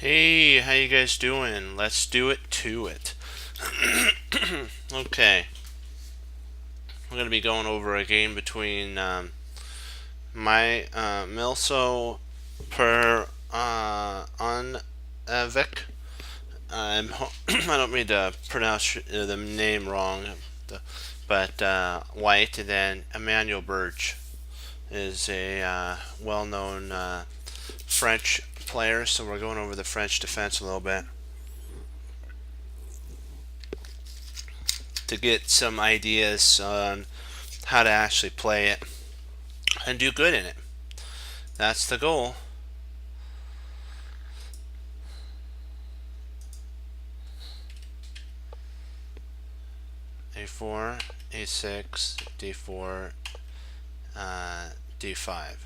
Hey, how you guys doing? Let's do it to it. Okay, we're gonna be going over a game between my Milso per Unvik. I don't mean to pronounce the name wrong, but White, and then Emmanuel Burge is a well-known French player. So we're going over the French defense a little bit to get some ideas on how to actually play it and do good in it. That's the goal. A4, A6, D4, D5.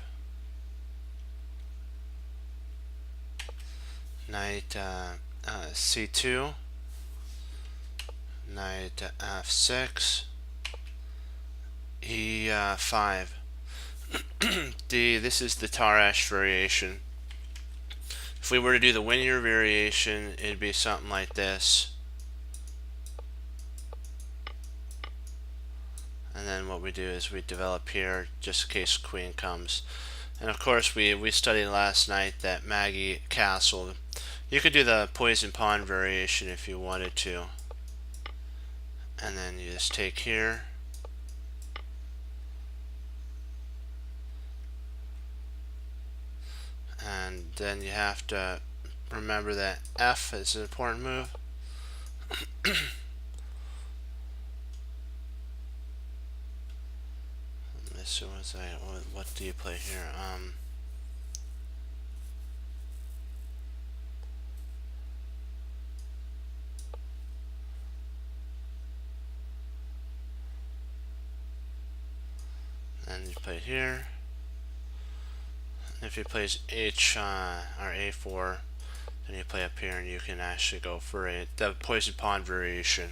Knight C2, Knight F6, E5. This is the Tarrasch variation. If we were to do the Winier variation, it'd be something like this. And then what we do is we develop here just in case queen comes. And of course we studied last night that Maggie castled. You could do the poison pawn variation if you wanted to. And then you just take here. And then you have to remember that F is an important move. So what do you play here? And you play here. If he plays H or A4, then you play up here, and you can actually go for the poison pawn variation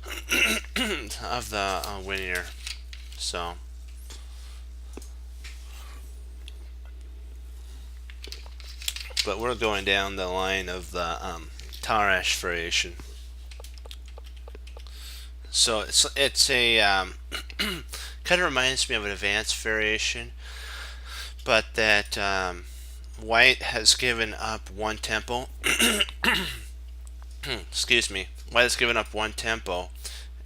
of the Winier. So. But we're going down the line of the Tarrasch variation. So it's a kind of reminds me of an advanced variation, but that White has given up one tempo. Excuse me. White has given up one tempo,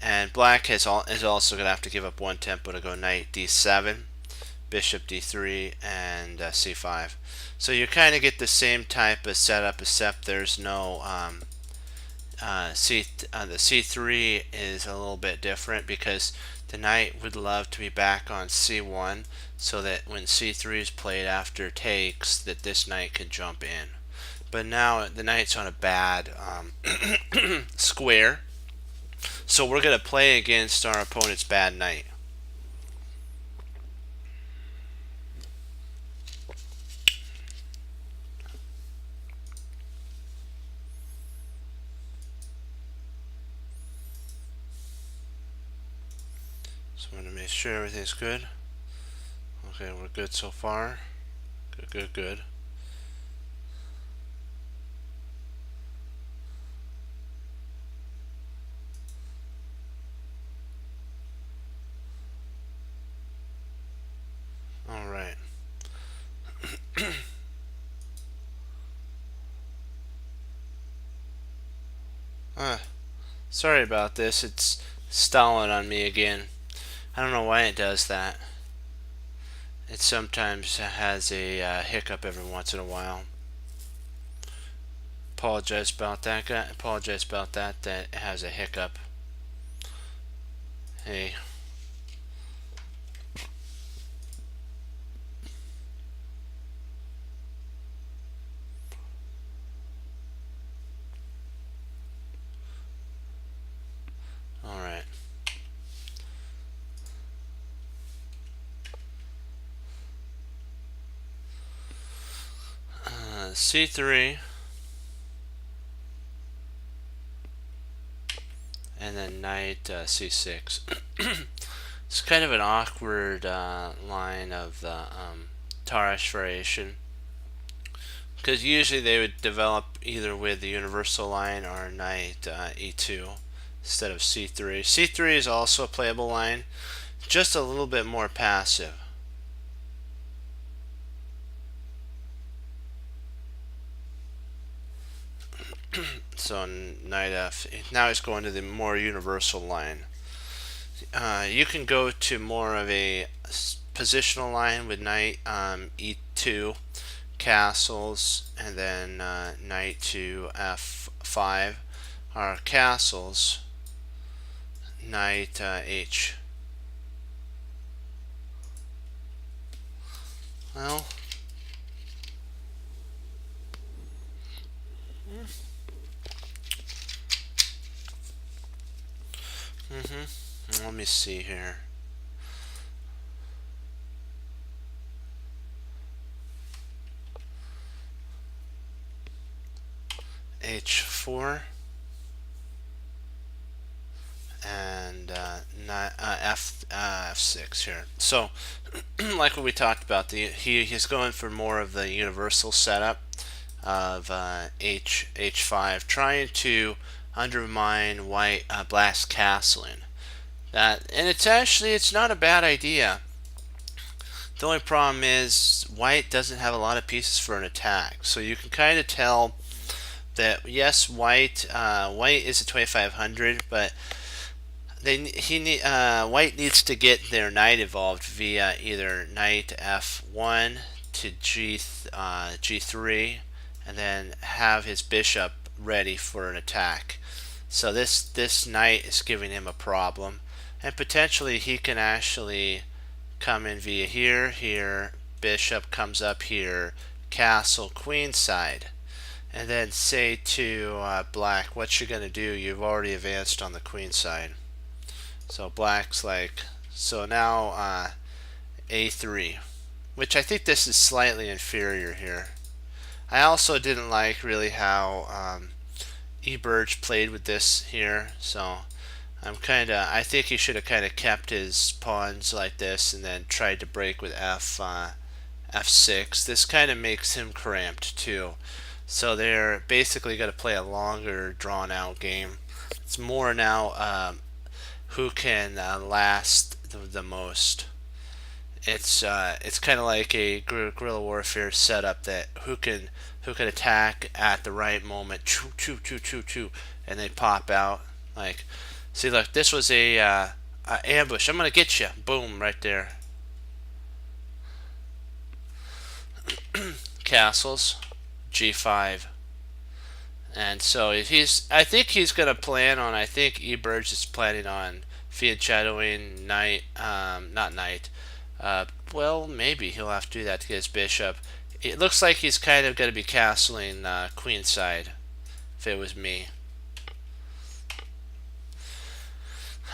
and Black is also going to have to give up one tempo to go Knight D7, Bishop D3, and C5. So you kind of get the same type of setup, except there's no the C3 is a little bit different because the knight would love to be back on C1, so that when C3 is played after takes, that this knight could jump in. But now the knight's on a bad square, so we're going to play against our opponent's bad knight. So I'm going to make sure everything's good. Okay, we're good so far. Good, good, good. All right. Sorry about this. It's stalling on me again. I don't know why it does that. It sometimes has a hiccup every once in a while. Apologize about that, guy. Apologize about that. That has a hiccup. Hey. All right. C3, and then Knight C6. It's kind of an awkward line of the Tarrasch variation, because usually they would develop either with the universal line or knight e2 instead of c3. c3 is also a playable line, just a little bit more passive. So knight f. Now he's going to the more universal line. You can go to more of a positional line with knight e2, castles, and then knight to f5 are castles, knight h. Well, let me see here. h4 and f6 here. So, like what we talked about, he's going for more of the universal setup of h5, trying to undermine black's castling. And it's not a bad idea. The only problem is white doesn't have a lot of pieces for an attack, so you can kind of tell that yes, white is a 2500, but white needs to get their knight evolved via either knight f1 to g3, and then have his bishop ready for an attack. So this knight is giving him a problem, and potentially he can actually come in via here, bishop comes up here, castle, queenside, and then say to black, what you're going to do, you've already advanced on the queen side. So black's like, so now a3, which I think this is slightly inferior here. I also didn't like really how eBurge played with this here, so I think he should have kind of kept his pawns like this and then tried to break with f6. This kind of makes him cramped too. So they're basically going to play a longer, drawn-out game. It's more now who can last the most. It's kind of like a guerrilla warfare setup, that who can attack at the right moment, choo choo choo choo choo, and they pop out. Like, see, look, this was a ambush. I'm gonna get you. Boom, right there. Castles, g5. And so I think he's gonna plan on. I think eBurge is planning on fianchettoing knight, not knight. Well, maybe he'll have to do that to get his bishop. It looks like he's kind of gonna be castling queenside. If it was me,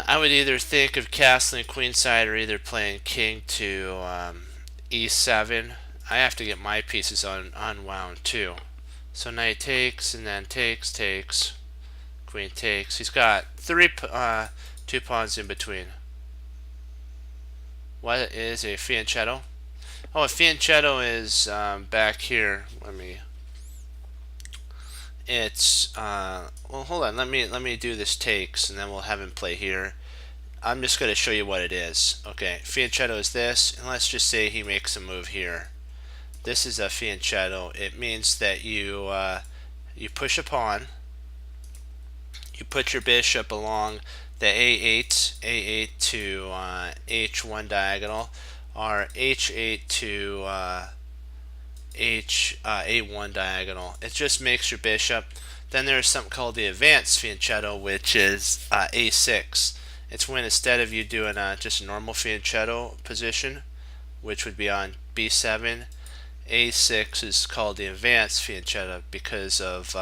I would either think of castling queenside or either playing king to e7. I have to get my pieces unwound too. So knight takes, and then takes, queen takes. He's got two pawns in between. What is a fianchetto? Oh, a fianchetto is back here. It's well, hold on. Let me do this takes, and then we'll have him play here. I'm just going to show you what it is. Okay, fianchetto is this, and let's just say he makes a move here. This is a fianchetto. It means that you push a pawn, you put your bishop along the a8 to h1 diagonal, or h8 to a1 diagonal. It just makes your bishop. Then there's something called the advanced fianchetto, which is a6. It's when instead of you doing just a normal fianchetto position, which would be on b7, a6 is called the advanced fianchetto because of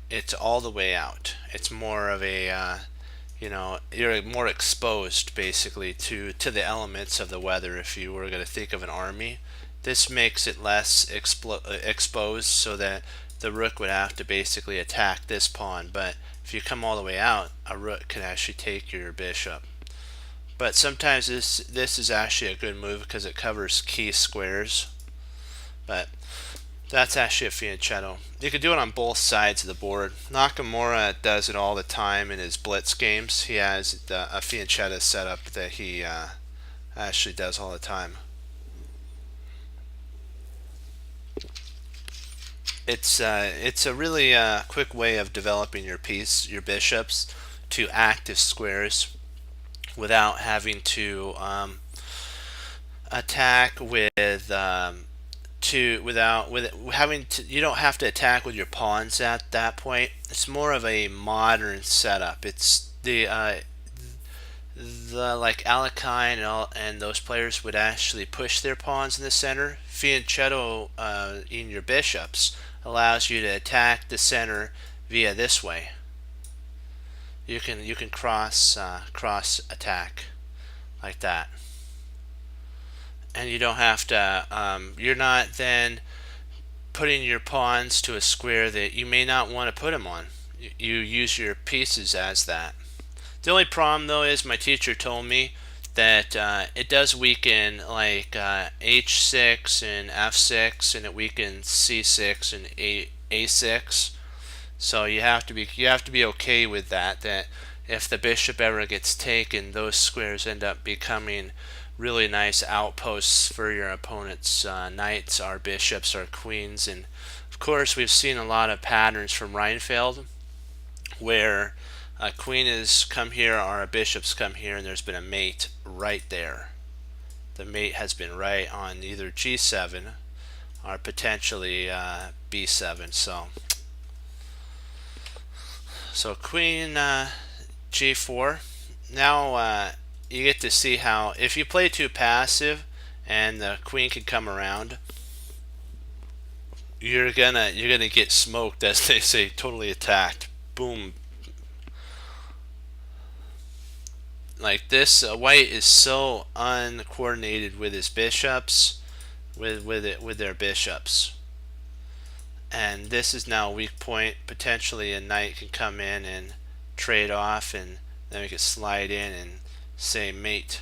it's all the way out. It's more of a you're more exposed basically to the elements of the weather. If you were going to think of an army, this makes it less exposed, so that the rook would have to basically attack this pawn. But if you come all the way out, a rook can actually take your bishop. But sometimes this is actually a good move because it covers key squares. But That's actually a fianchetto. You can do it on both sides of the board. Nakamura does it all the time in his blitz games. He has a fianchetto setup that he actually does all the time. It's a really quick way of developing your bishops to active squares without having to attack with to without with having to. You don't have to attack with your pawns at that point. It's more of a modern setup. It's the like Alekhine and those players would actually push their pawns in the center. Fianchetto in your bishops allows you to attack the center via this way. You can cross attack like that, and you don't have to. You're not then putting your pawns to a square that you may not want to put them on. You use your pieces as that. The only problem though is my teacher told me that it does weaken like h6 and f6, and it weakens c6 and a6. So you have to be okay with that. That if the bishop ever gets taken, those squares end up becoming really nice outposts for your opponent's knights, our bishops, our queens, and of course we've seen a lot of patterns from Reinfeld where a queen has come here or a bishop's come here, and there's been a mate right there. The mate has been right on either g7 or potentially b7. So queen g4. Now you get to see how if you play too passive and the queen can come around, you're gonna get smoked, as they say, totally attacked. Boom. Like this, white is so uncoordinated with his bishops, with their bishops, and this is now a weak point. Potentially a knight can come in and trade off, and then we could slide in and say mate.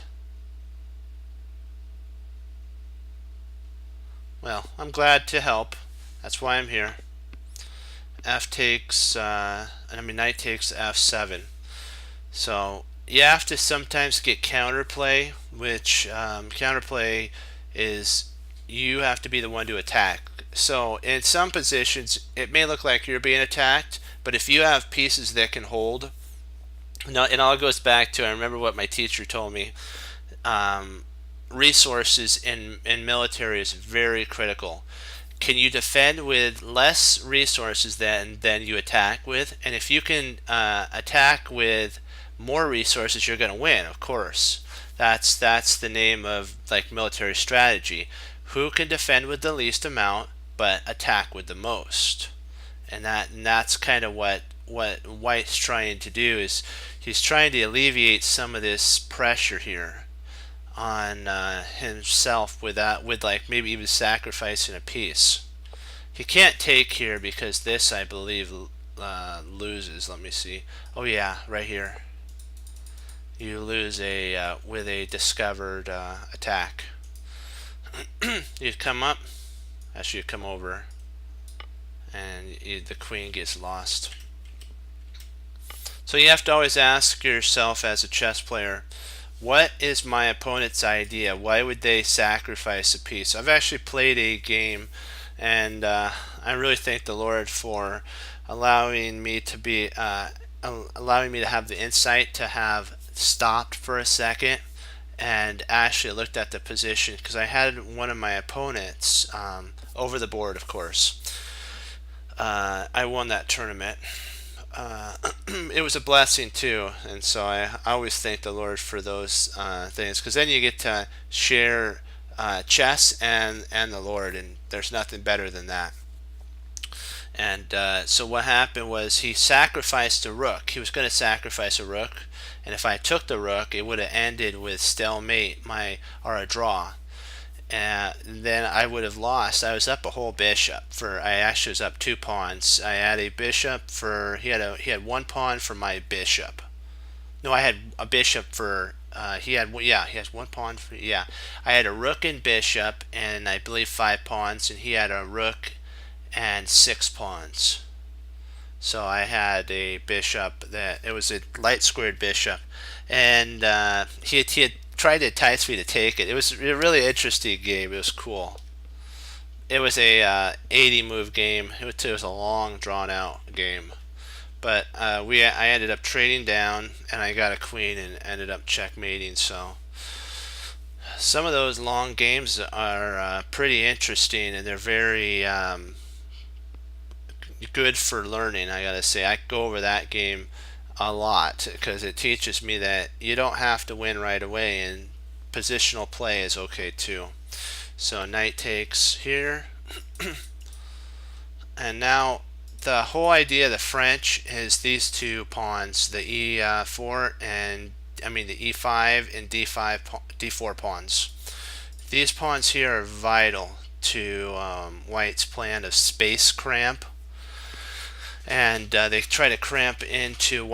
Well, I'm glad to help. That's why I'm here. F takes, knight takes f7. So you have to sometimes get counterplay, which counterplay is you have to be the one to attack. So in some positions, it may look like you're being attacked, but if you have pieces that can hold, no, it all goes back to, I remember what my teacher told me. Resources in military is very critical. Can you defend with less resources than you attack with? And if you can attack with more resources, you're going to win. Of course, that's the name of like military strategy. Who can defend with the least amount but attack with the most? And that's kind of what White's trying to do, is he's trying to alleviate some of this pressure here on himself with like maybe even sacrificing a piece. He can't take here because this, I believe, loses. Let me see. Oh yeah, right here. You lose a with a discovered attack. You come up, actually you come over, and the queen gets lost. So you have to always ask yourself as a chess player, what is my opponent's idea? Why would they sacrifice a piece? I've actually played a game, and I really thank the Lord for allowing me to be allowing me to have the insight to have stopped for a second and actually looked at the position, because I had one of my opponents over the board. Of course, I won that tournament. It was a blessing too, and so I always thank the Lord for those things, because then you get to share chess and the Lord, and there's nothing better than that. And so what happened was he sacrificed a rook. He was going to sacrifice a rook, and if I took the rook, it would have ended with stalemate, or a draw. And then I would have lost. I was up a whole bishop. I actually was up 2 pawns. I had a bishop for he had 1 pawn for my bishop. No, I had a bishop for he has 1 pawn for, yeah. I had a rook and bishop, and I believe 5 pawns, and he had a rook 6 pawns. So I had a bishop that it was a light squared bishop, and he had tried to entice me to take it. It was a really interesting game. It was cool. It was a 80 move game. It was a long drawn out game, but I ended up trading down, and I got a queen and ended up checkmating. So some of those long games are pretty interesting, and they're very good for learning. I gotta say, I go over that game a lot because it teaches me that you don't have to win right away, and positional play is okay too. So knight takes here, and now the whole idea of the French is these two pawns, the e4 and the e5 and d4 pawns. These pawns here are vital to White's plan of space cramp, and they try to cramp into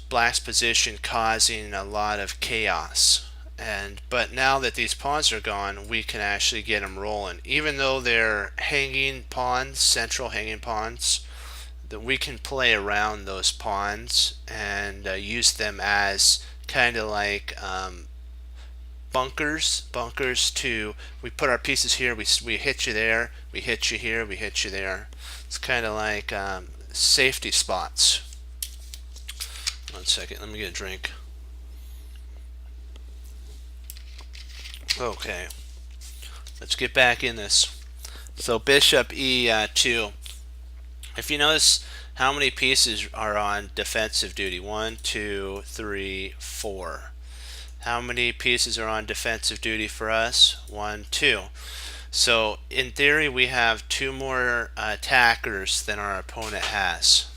Black's position, causing a lot of chaos. But now that these pawns are gone, we can actually get them rolling. Even though they're hanging pawns, central hanging pawns, that we can play around those pawns and use them as kind of like bunkers to, we put our pieces here, we hit you there, we hit you here, we hit you there. It's kind of like safety spots. 1 second, let me get a drink. Okay, let's get back in this. So bishop e2. If you notice how many pieces are on defensive duty, 1, 2, 3, 4. How many pieces are on defensive duty for us? 1, 2. So in theory, we have 2 more attackers than our opponent has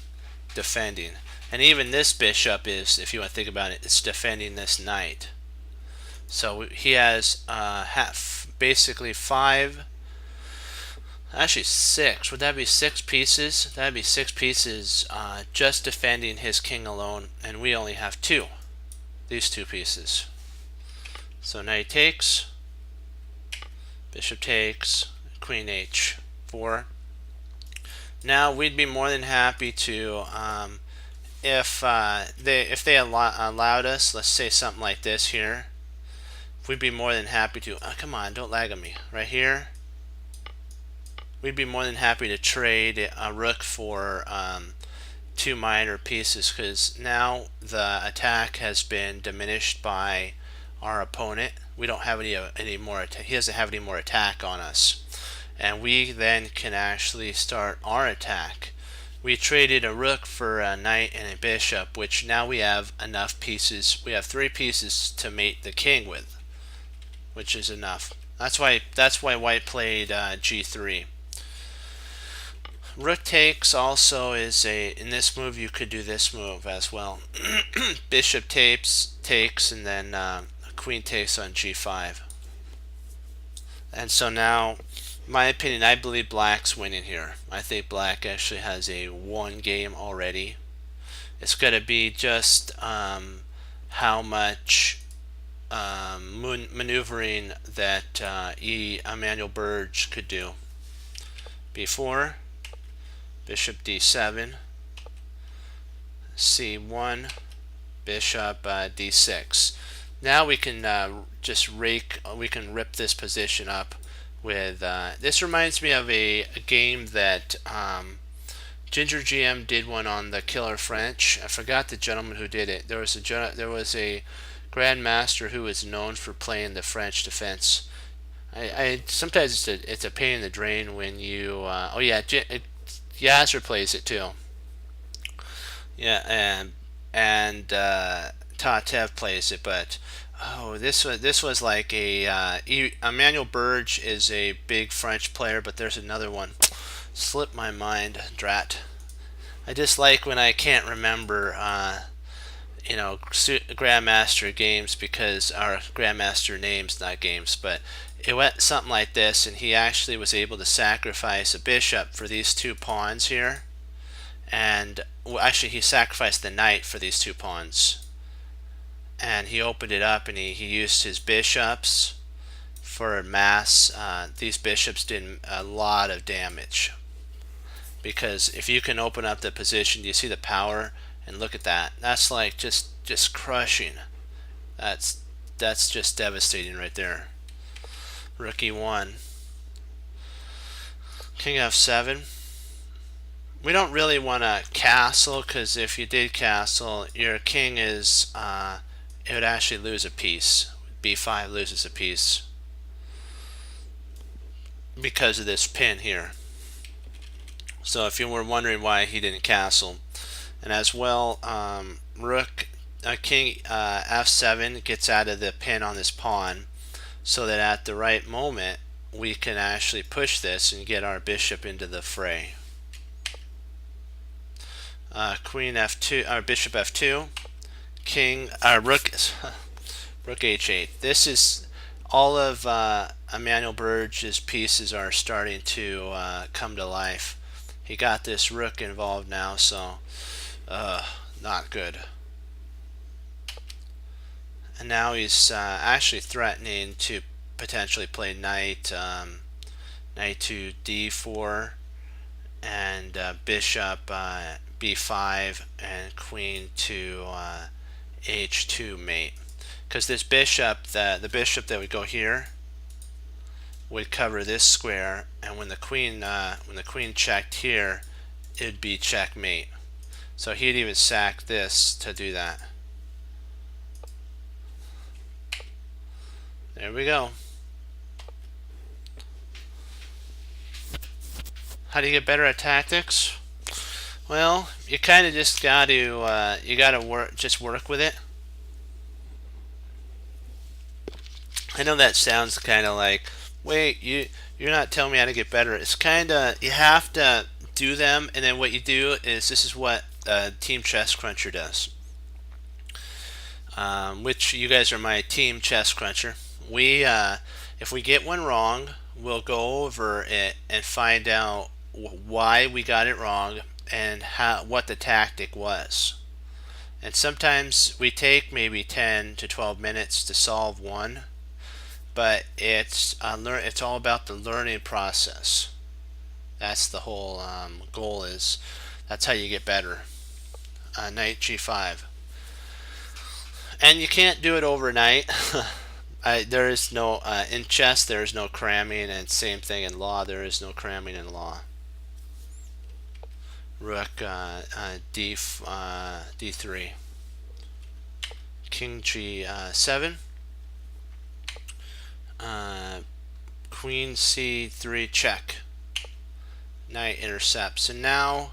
defending. And even this bishop is, if you want to think about it, it's defending this knight. So he has basically 5, actually 6. Would that be 6 pieces? That would be 6 pieces just defending his king alone, and we only have 2. These 2 pieces. So knight takes, bishop takes, queen h4. Now we'd be more than happy to, if they allowed us, let's say something like this here, we'd be more than happy to, come on, don't lag on me, right here, we'd be more than happy to trade a rook for 2 minor pieces, because now the attack has been diminished by our opponent. We don't have any more, he doesn't have any more attack on us, and we then can actually start our attack. We traded a rook for a knight and a bishop, which now we have enough pieces. We have 3 pieces to mate the king with, which is enough. That's why White played g3. Rook takes also is in this move you could do this move as well. Bishop takes, and then queen takes on g5. And so now, in my opinion, I believe Black's winning here. I think Black actually has a 1 game already. It's going to be just how much maneuvering that Emanuel Berge could do. b4, bishop d7, c1, bishop d6. Now we can just we can rip this position up with, this reminds me of a game that Ginger GM did one on the Killer French. I forgot the gentleman who did it. There was a grandmaster who was known for playing the French defense. I sometimes it's a pain in the drain when you oh yeah, Yasser plays it too. Yeah, and Tatev plays it, but this was like a Emanuel Berge is a big French player, but there's another one. Slipped my mind, drat. I just like when I can't remember grandmaster games, because our grandmaster names, not games, but it went something like this, and he actually was able to sacrifice a bishop for these 2 pawns here, and actually he sacrificed the knight for these 2 pawns, and he opened it up, and he used his bishops for mass. These bishops did a lot of damage, because if you can open up the position, do you see the power? And look at that. That's like just crushing. That's just devastating right there. Rook e1. King f7. We don't really want to castle, because if you did castle, your king is it would actually lose a piece. b5 loses a piece because of this pin here. So if you were wondering why he didn't castle, and as well, king f7 gets out of the pin on this pawn, so that at the right moment we can actually push this and get our bishop into the fray. Queen f2, or bishop f2, king, rook h8. This is all of Emanuel Berge's pieces are starting to come to life. He got this rook involved now, so not good. And now he's actually threatening to potentially play knight to d4 and bishop b5 and queen to h2 mate, because this bishop, the bishop that would go here would cover this square, and when the queen checked here, it'd be checkmate. So he'd even sack this to do that. There we go. How do you get better at tactics? Well, you kind of just got to work with it. I know that sounds kind of like, wait, you're not telling me how to get better. It's kind of, you have to do them, and then what you do is, this is what Team Chess Cruncher does, which you guys are my Team Chess Cruncher. We if we get one wrong, we'll go over it and find out why we got it wrong and what the tactic was. And sometimes we take maybe 10 to 12 minutes to solve one, but it's all about the learning process. That's the whole goal. Is that's how you get better. Knight g5, and you can't do it overnight. There is no in chess, there is no cramming, and same thing in law, there is no cramming in law. Rook d3, king g7, queen c3 check, knight intercepts. And now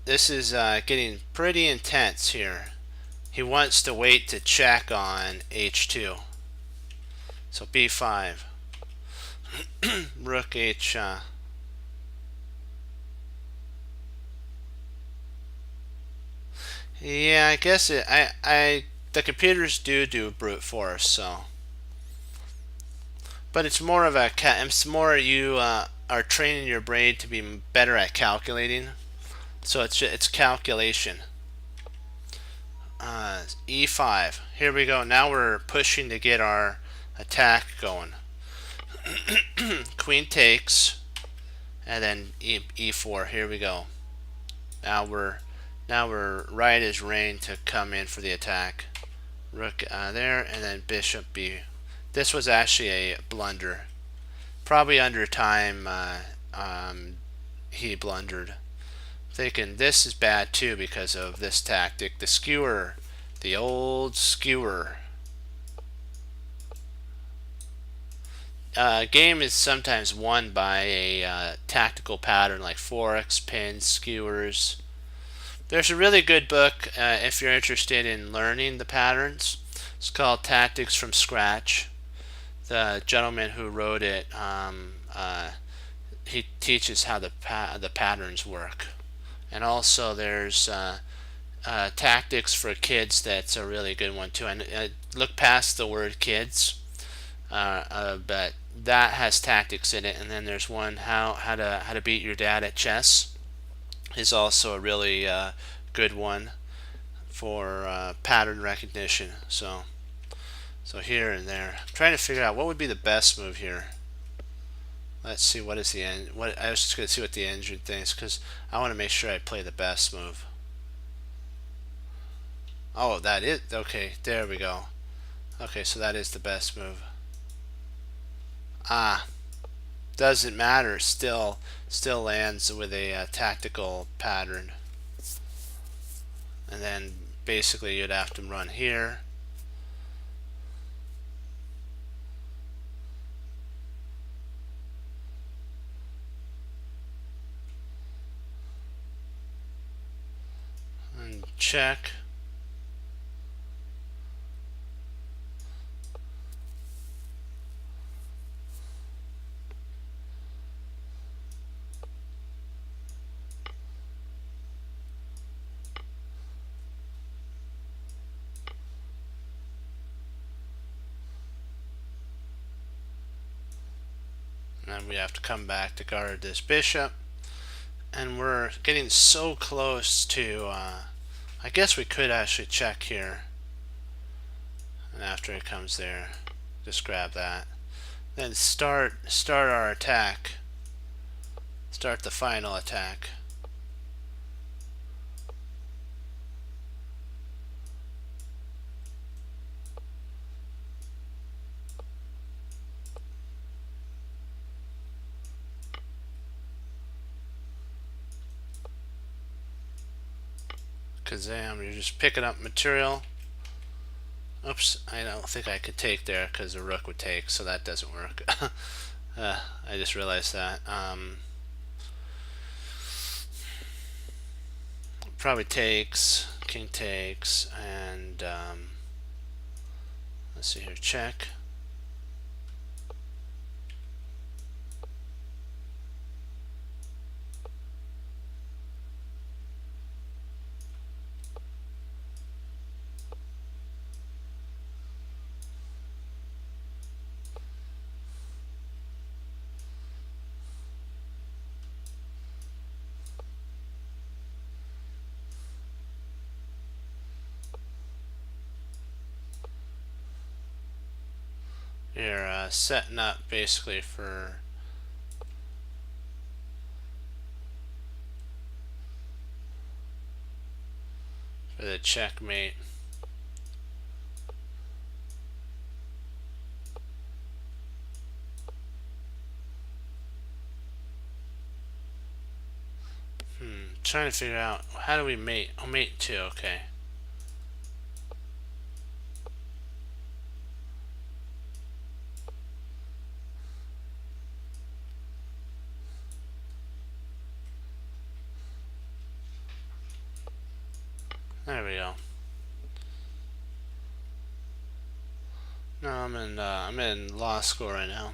this is getting pretty intense here. He wants to wait to check on h2. So b5, rook h. Yeah, I guess the computers do brute force, so. But it's more of it's more you are training your brain to be better at calculating. So it's calculation. E5. Here we go. Now we're pushing to get our attack going. Queen takes, and then E4. Here we go. Now we're right as rain to come in for the attack. Rook there, and then bishop B. This was actually a blunder. Probably under time he blundered. Thinking this is bad too because of this tactic. The skewer. The old skewer. Game is sometimes won by a tactical pattern like forks, pins, skewers. There's a really good book if you're interested in learning the patterns. It's called Tactics from Scratch. The gentleman who wrote it, he teaches how the patterns work. And also there's Tactics for Kids. That's a really good one too. And look past the word kids, but that has tactics in it. And then there's one how to beat your dad at chess is also a really good one for pattern recognition. So here and there, I'm trying to figure out what would be the best move here. Let's see, what is the end? What I was just gonna see what the engine thinks, because I want to make sure I play the best move. Oh, that is okay. There we go. Okay, so that is the best move. Ah, doesn't matter. Still lands with a tactical pattern, and then basically you'd have to run here. And check. And then we have to come back to guard this bishop. And we're getting so close to, I guess we could actually check here. And after it comes there, just grab that. Then start our attack. Start the final attack. Kazam, you're just picking up material. Oops, I don't think I could take there because the rook would take, so that doesn't work. I just realized that. Probably takes, king takes, and let's see here, check. You're setting up basically for the checkmate. Trying to figure out how do we mate. Oh, mate 2, okay. There we go. No, I'm in law school right now.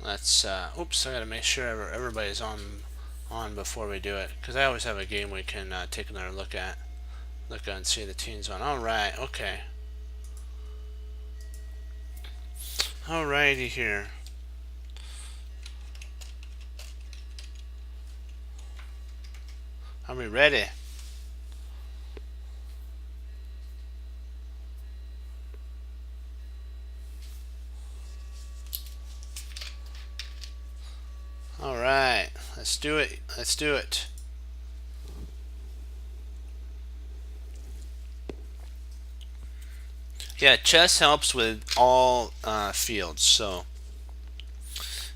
Let's oops, I gotta make sure everybody's on before we do it, because I always have a game we can take another look at and see the teams on. Alright, okay. Alrighty here. Are we ready? Alright, let's do it. Let's do it. Yeah, chess helps with all fields. So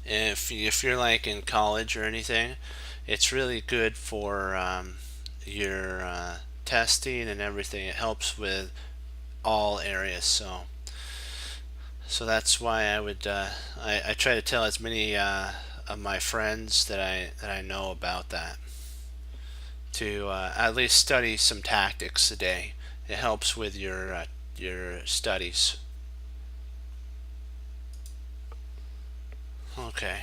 if you're like in college or anything, it's really good for your testing and everything. It helps with all areas. So that's why I would I try to tell as many of my friends that I know about that to at least study some tactics a day. It helps with your studies. Okay.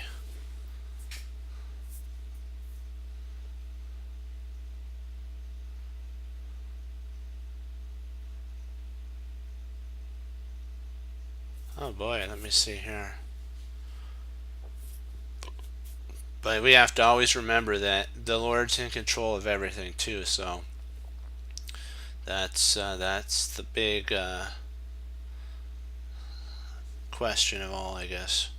Oh boy, let me see here. But we have to always remember that the Lord's in control of everything too, so That's the big question of all, I guess,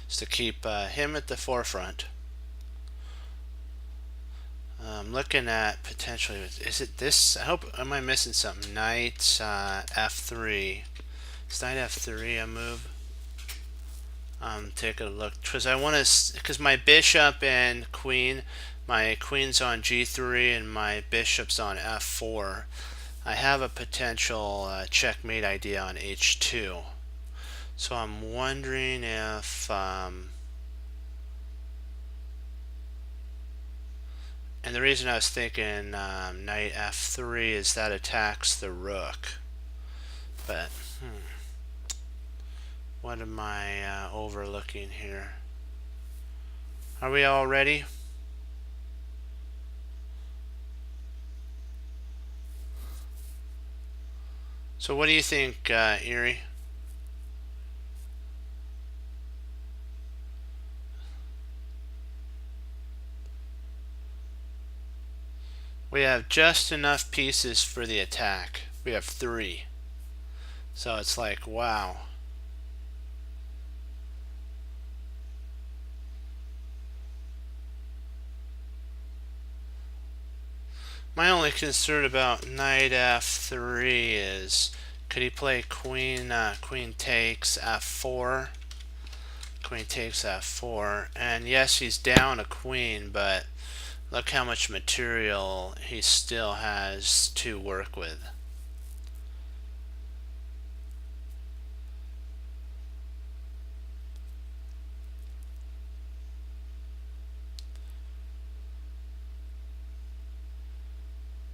is to keep him at the forefront. I'm looking at potentially, is it this? I hope, am I missing something? Knight F3. Is Knight F3 a move? Take a look, because I want to, because my bishop and queen, my queen's on G3 and my bishop's on F4. I have a potential checkmate idea on H2. So I'm wondering if, and the reason I was thinking knight F3 is that attacks the rook. But, what am I overlooking here? Are we all ready? So what do you think, Erie? We have just enough pieces for the attack. We have 3. So it's like, wow. My only concern about knight F3 is, could he play queen takes F4? Queen takes F4. And yes, he's down a queen, but look how much material he still has to work with.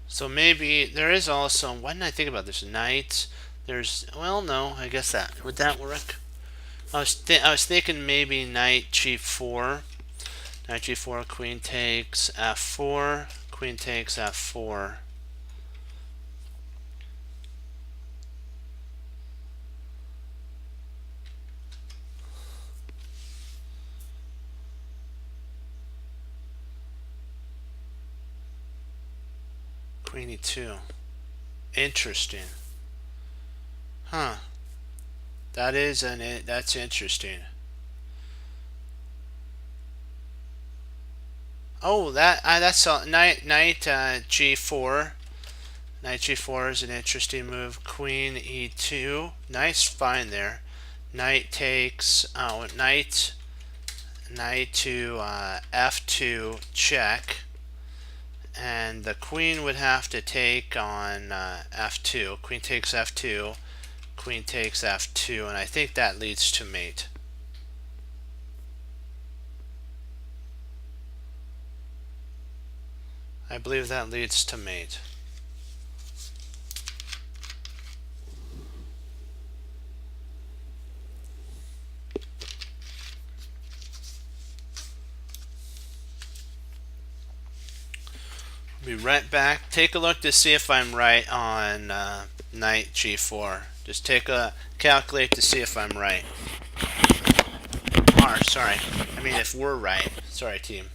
So maybe there is also, why didn't I think about this? Knight, there's, well, no, I guess that, would that work? I was thinking maybe knight G4. Knight G4, queen takes F4, queen takes F4. Queen E2. Interesting. Huh. That's interesting. Oh, that's all. Knight G4. Knight G4 is an interesting move. Queen E2. Nice find there. Knight takes. Oh, knight to F2 check, and the queen would have to take on F2. Queen takes F2. Queen takes F2, and I think that leads to mate. I believe that leads to mate. Be right back. Take a look to see if I'm right on knight G4. Just take a calculate to see if I'm right. Sorry. I mean if we're right. Sorry, team.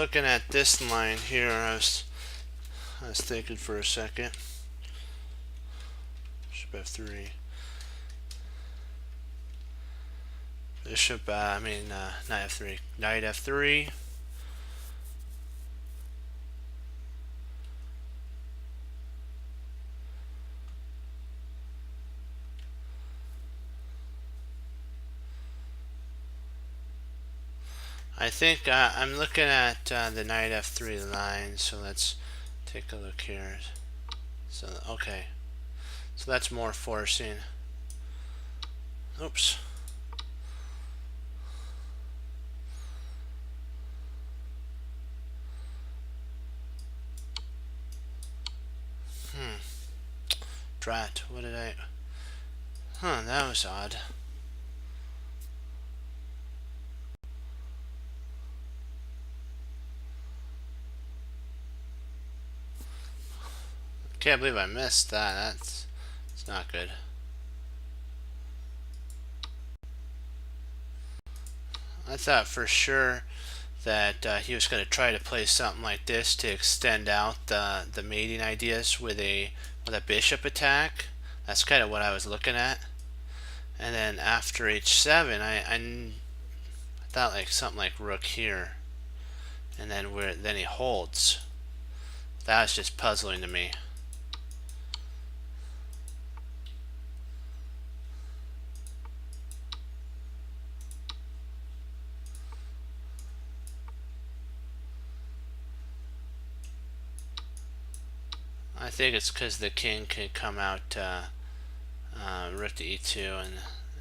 looking at this line here, I was thinking for a second. Bishop f3. Bishop, knight f3. Knight f3. I think I'm looking at the knight f3 line, so let's take a look here. So, okay. So that's more forcing. Oops. Drat, what did I... Huh, that was odd. Can't believe I missed that. It's not good. I thought for sure that he was going to try to play something like this to extend out the mating ideas with a bishop attack. That's kind of what I was looking at. And then after h7, I thought like something like rook here, and then he holds. That was just puzzling to me. I think it's because the king can come out rook to e2,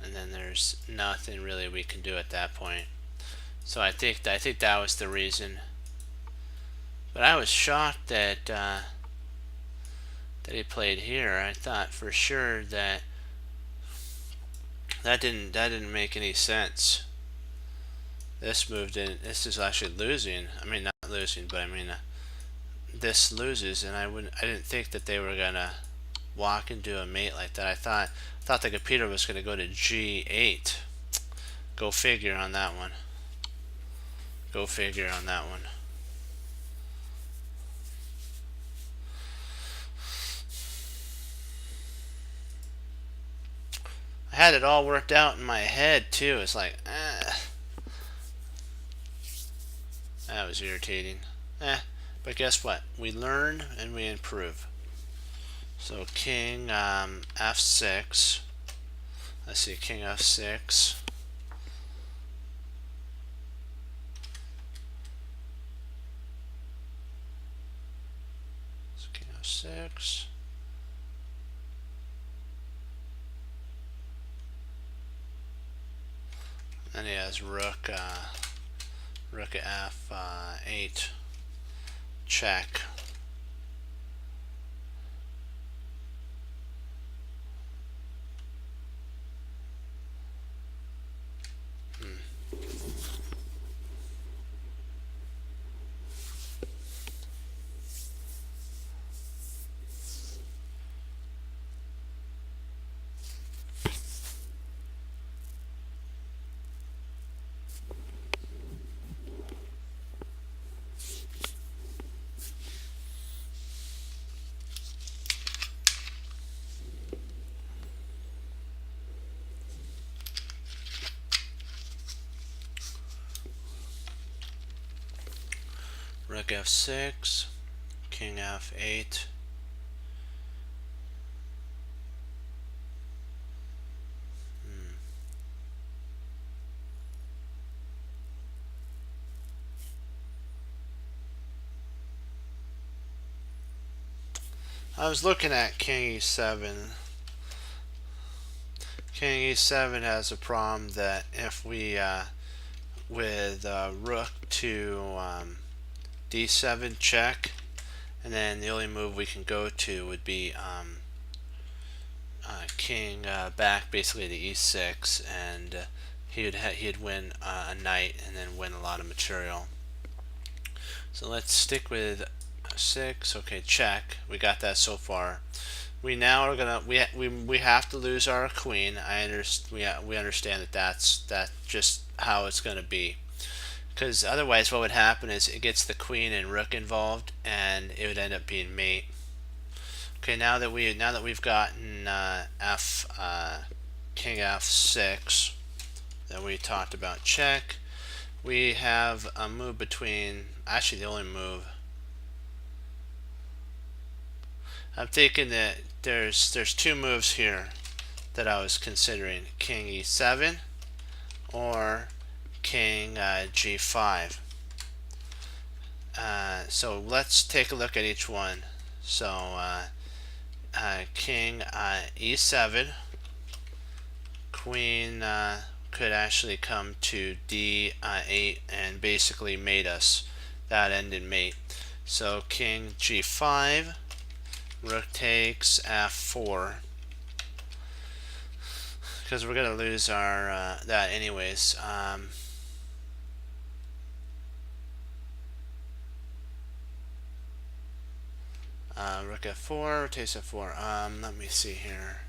and then there's nothing really we can do at that point. So I think that was the reason. But I was shocked that that he played here. I thought for sure that didn't make any sense. This move didn't. This is actually losing. I mean, not losing, but I mean, this loses, and I didn't think that they were gonna walk into a mate like that. I thought the computer was gonna go to g8. Go figure on that one. Go figure on that one. I had it all worked out in my head too. It's like, that was irritating. But guess what? We learn and we improve. So king f6. Let's see, king f6. So king f6. Then he has rook f8. Check. Rook f6, king f8. I was looking at king e7. King e7 has a problem that if we with rook to d7 check, and then the only move we can go to would be king back basically to e6, and he'd win a knight and then win a lot of material. So let's stick with 6. Okay, check. We got that so far. We now are gonna we have to lose our queen. We understand that that's just how it's gonna be. Because otherwise what would happen is it gets the queen and rook involved, and it would end up being mate. Okay, now that we've gotten king f6, that we talked about check, we have a move between, actually the only move, I'm thinking that there's two moves here that I was considering: king e7 or king g5. So let's take a look at each one. So king e7, queen could actually come to d8 and basically mate us. That ended mate. So king g5, rook takes f4, because we're going to lose our that anyways. Rook f4, takes f4. Let me see here.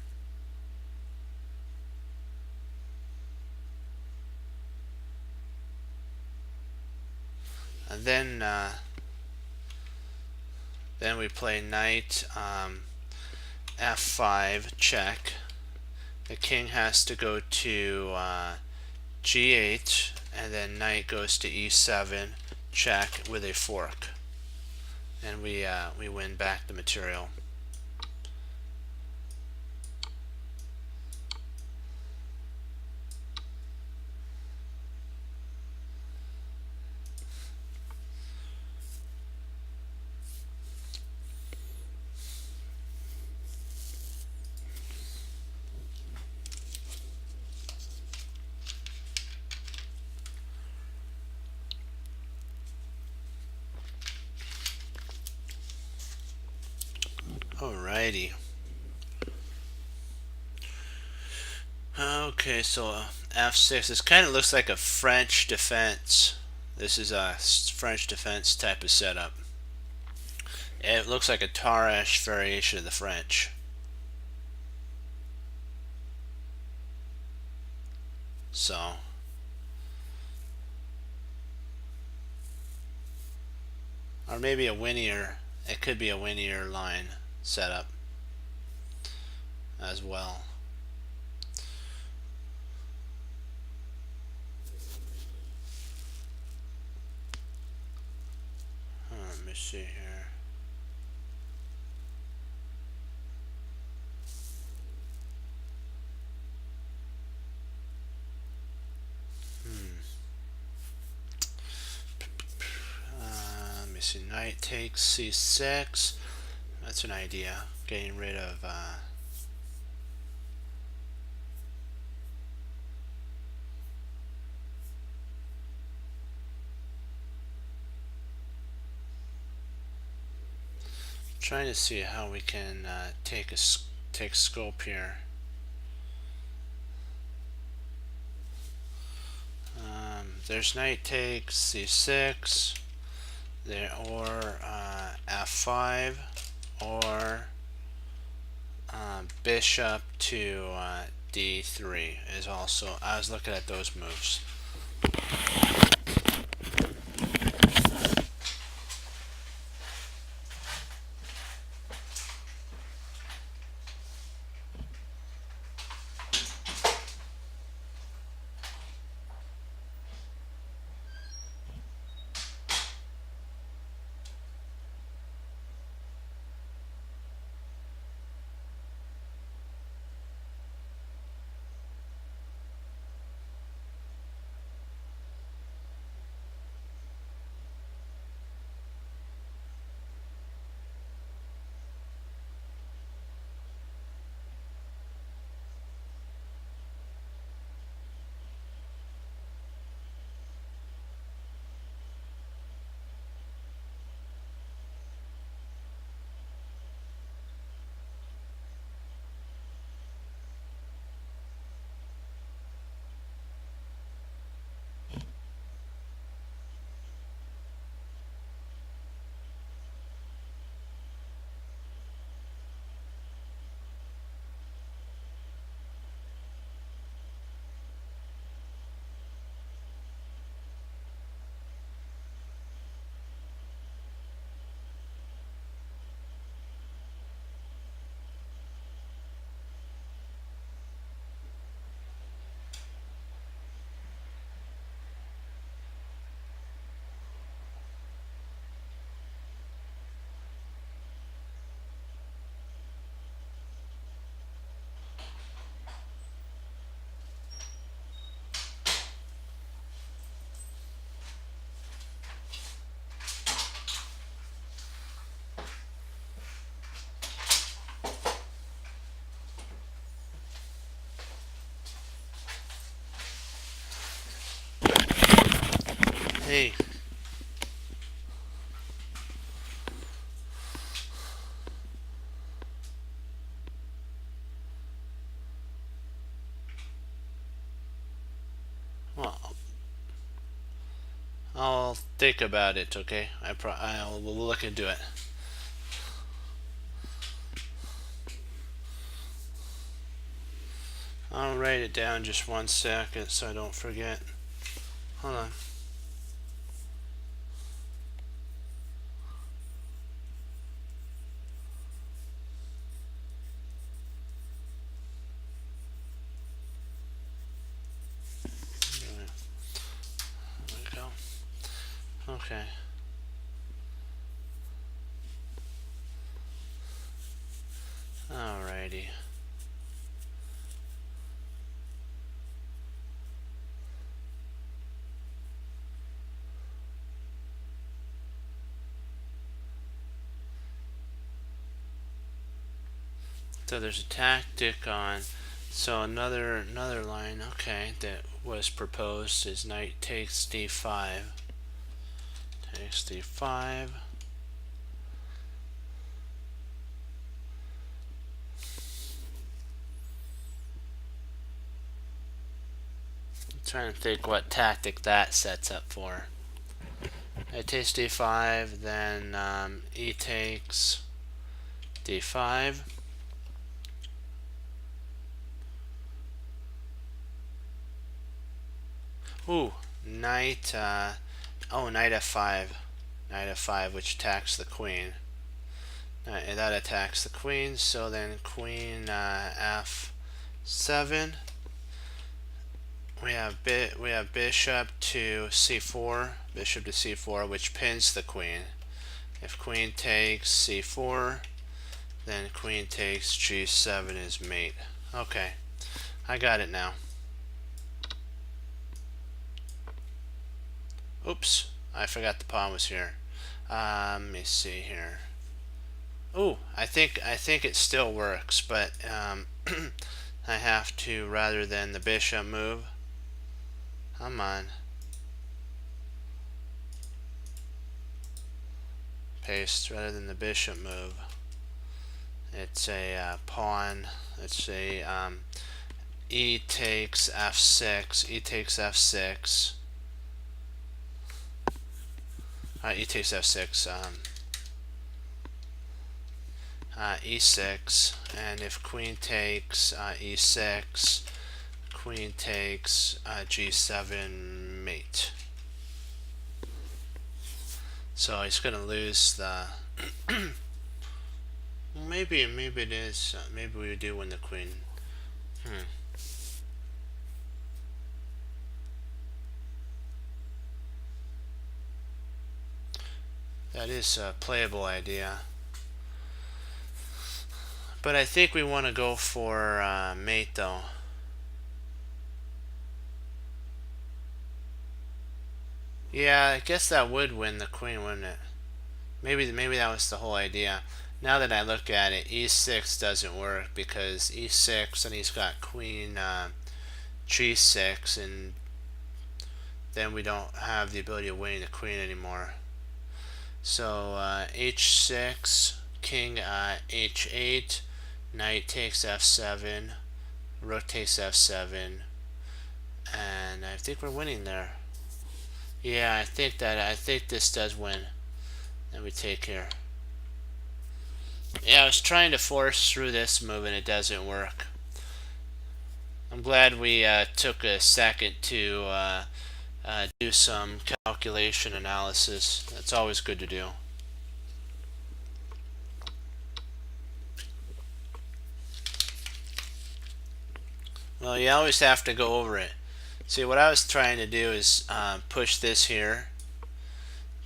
And then we play knight f5 check. The king has to go to g8, and then knight goes to e7 check with a fork, and we win back the material. Alrighty. Okay, so f6. This kind of looks like a French defense. This is a French defense type of setup. It looks like a Tarrasch variation of the French. So, or maybe a Winier. It could be a Winier line setup as well. Let me see here. Let me see. Knight takes c6. That's an idea. Getting rid of trying to see how we can take scope here. There's knight takes c6 there, or f5, or bishop to d3 is also. I was looking at those moves. Hey. Well, I'll think about it, okay? I'll we'll look into it. I'll write it down just 1 second so I don't forget. Hold on. There we go. Okay. Alrighty. So there's a tactic on. So another line, okay, that was proposed is knight takes d5. Takes d5. I'm trying to think what tactic that sets up for. Knight takes d5, then e takes d5. Ooh, knight, knight f5. Knight f5, which attacks the queen. That attacks the queen, so then queen f7. We have bishop to c4, which pins the queen. If queen takes c4, then queen takes g7 is mate. Okay, I got it now. Oops, I forgot the pawn was here. Let me see here. Oh, I think it still works, but I have to, rather than the bishop move. Come on. Paste rather than the bishop move. It's a pawn. It's a e takes f6. E takes f6. E takes f6. E6, and if queen takes e6, queen takes g7 mate. So he's going to lose the. maybe it is. Maybe we do win the queen. That is a playable idea. But I think we want to go for mate though. Yeah, I guess that would win the queen, wouldn't it? Maybe that was the whole idea. Now that I look at it, e6 doesn't work because e6 and he's got queen g6, and then we don't have the ability of winning the queen anymore. So h6, king h8, knight takes f7, rook takes f7, and I think we're winning there. Yeah, I think this does win. And we take here. Yeah, I was trying to force through this move and it doesn't work. I'm glad we took a second to do some calculation analysis. That's always good to do. Well, you always have to go over it. See, what I was trying to do is push this here,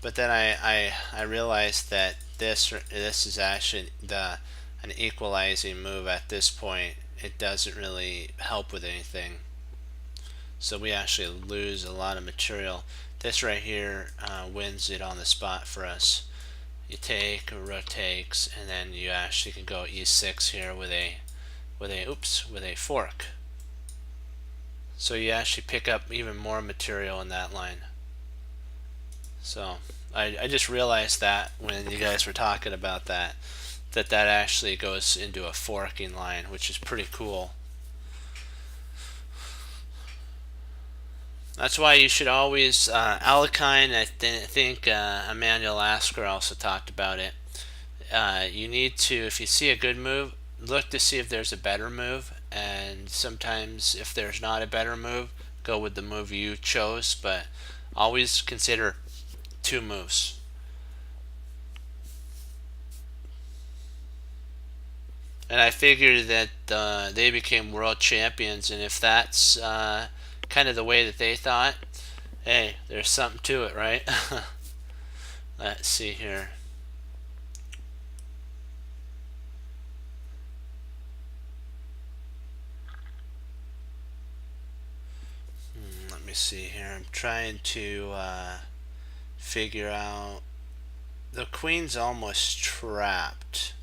but then I realized that this is actually an equalizing move at this point. It doesn't really help with anything. So we actually lose a lot of material. This right here wins it on the spot for us. You take, rook takes, and then you actually can go e6 here with a fork. So you actually pick up even more material in that line. So I just realized that when you guys were talking about that, that actually goes into a forking line, which is pretty cool. That's why you should always Alekhine. I think Emmanuel Lasker also talked about it. You need to, if you see a good move, look to see if there's a better move, and sometimes if there's not a better move, go with the move you chose. But always consider two moves. And I figured that they became world champions, and if that's kind of the way that they thought, hey, there's something to it, right? Let's see here. Let me see here. I'm trying to figure out. The queen's almost trapped.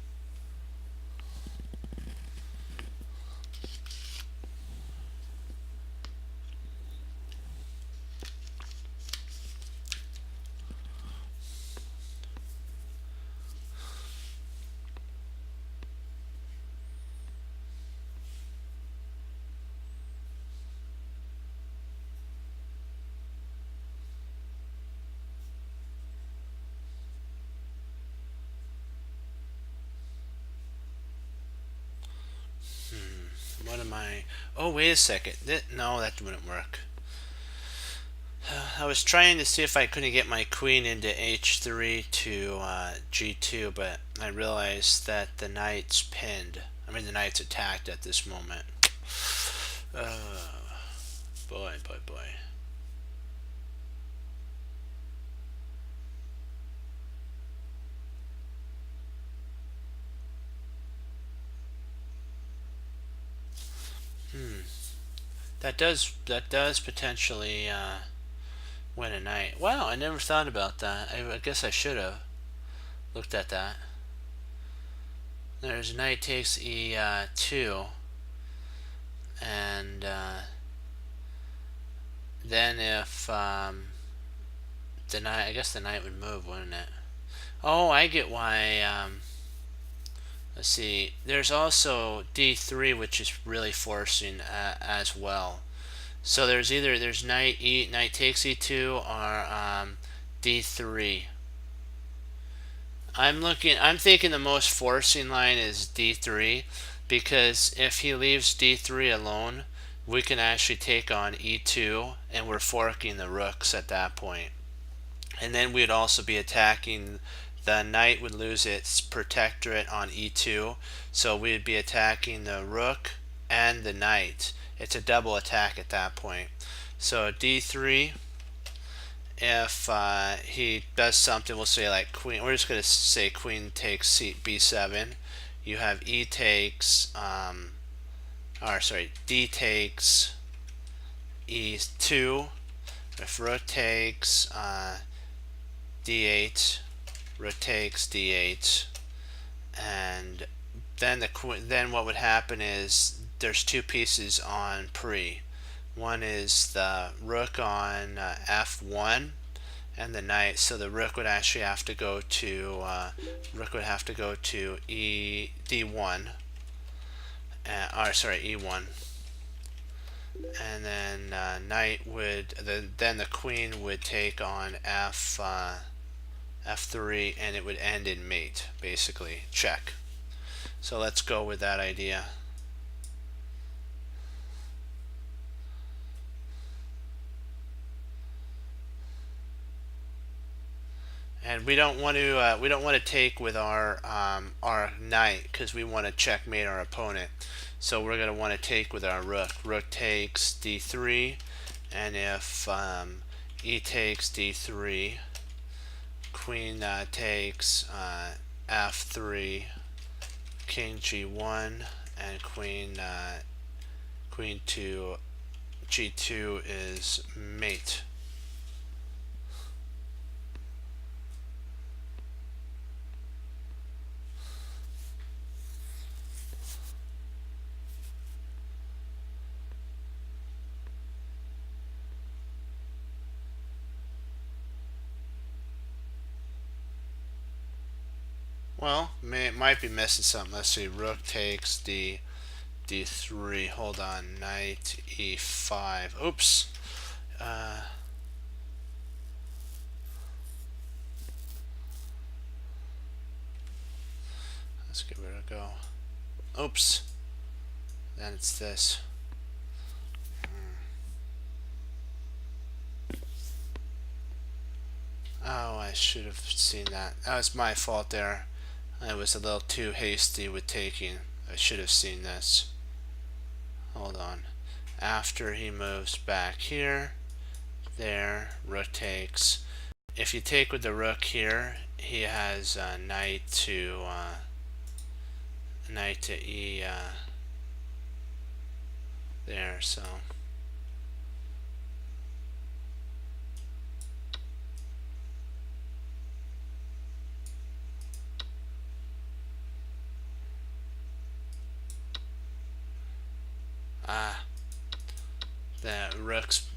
What am I? Oh, wait a second. No, that wouldn't work. I was trying to see if I couldn't get my queen into h3 to g2, but I realized that the knight's pinned. I mean, the knight's attacked at this moment. Boy, boy, boy. That does potentially win a knight. Wow, I never thought about that. I guess I should have looked at that. There's knight takes e2, and then if the knight, I guess the knight would move, wouldn't it? Oh, I get why. Let's see. There's also d3, which is really forcing as well. So there's knight takes e2 or d3. I'm thinking the most forcing line is d3, because if he leaves d3 alone, we can actually take on e2, and we're forking the rooks at that point. And then we'd also be attacking. The knight would lose its protectorate on e2, so we'd be attacking the rook and the knight. It's a double attack at that point. So d3, if he does something, we'll say like queen. We're just going to say queen takes b7. You have e takes, or sorry, d takes e2. If rook takes d8, rook takes d8, and then what would happen is there's two pieces on pre. One is the rook on f1 and the knight. So the rook would actually have to go to e d1, or sorry, e1, and then knight would then the queen would take on f3, and it would end in mate, basically check. So let's go with that idea. And we don't want to take with our knight, because we want to checkmate our opponent. So we're going to want to take with our rook. Rook takes d3, and if e takes d3, queen takes f3, king g1, and queen to g2 is mate. Well, might be missing something. Let's see. Rook takes d3. Hold on. Knight e5. Oops. Uh, let's give it a go. Oops. Then it's this. Oh, I should have seen that. That was my fault there. I was a little too hasty with taking. I should have seen this. Hold on. After he moves back here, there, rook takes. If you take with the rook here, he has knight to e there. So the rook's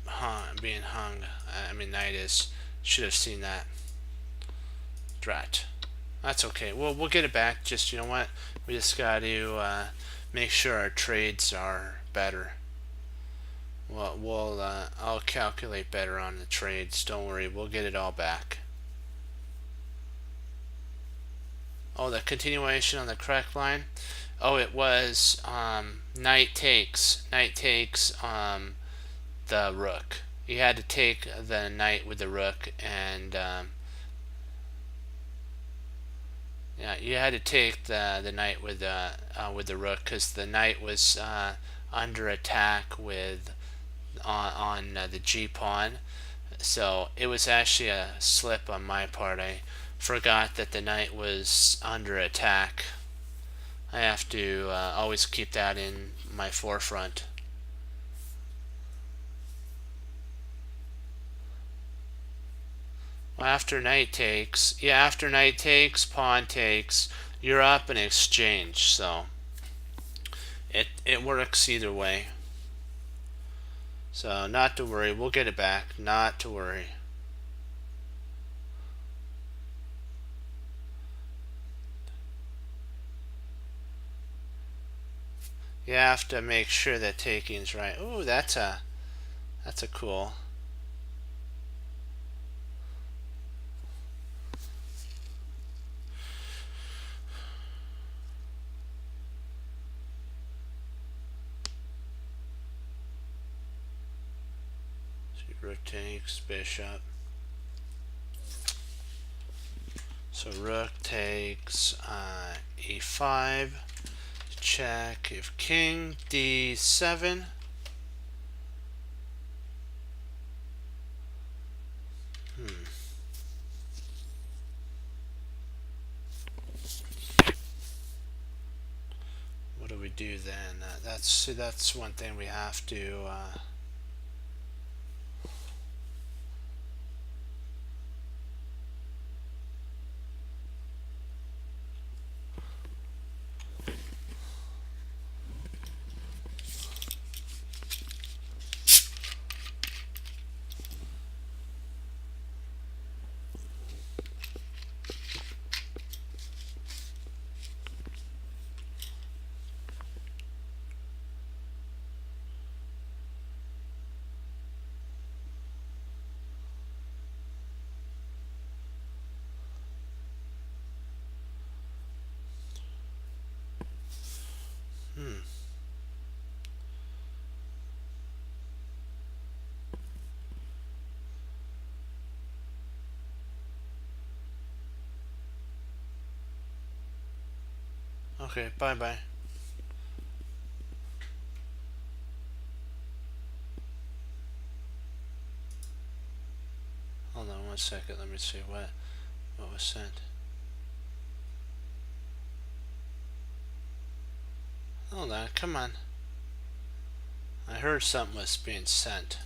being hung. I mean, knight is. Should have seen that. Drat. That's okay. We'll get it back. Just, you know what? We just got to make sure our trades are better. Well, I'll calculate better on the trades. Don't worry. We'll get it all back. Oh, the continuation on the correct line. Oh, it was knight takes. Knight takes the rook. You had to take the knight with the rook, and yeah, you had to take the knight with the rook because the knight was under attack with on the G pawn. So it was actually a slip on my part. I forgot that the knight was under attack. I have to always keep that in my forefront. Well, after knight takes, yeah, after knight takes, pawn takes, you're up in exchange. So it works either way. So not to worry, we'll get it back. Not to worry. You have to make sure that taking's right. Ooh, that's a cool. So rook takes bishop. So rook takes e5. Check if king d7. What do we do then? That's one thing we have to. Okay, bye bye. Hold on 1 second. Let me see what was sent. Hold on, come on. I heard something was being sent.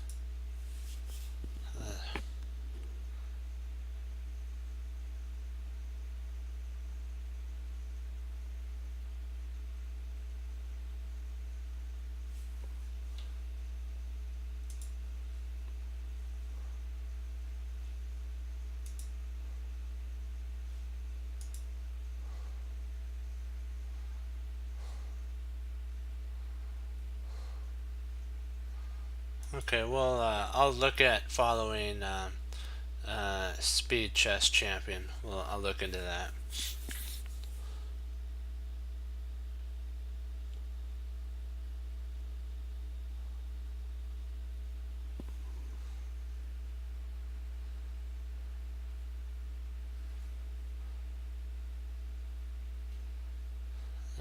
Okay, well, I'll look at following Speed Chess Champion. Well, I'll look into that.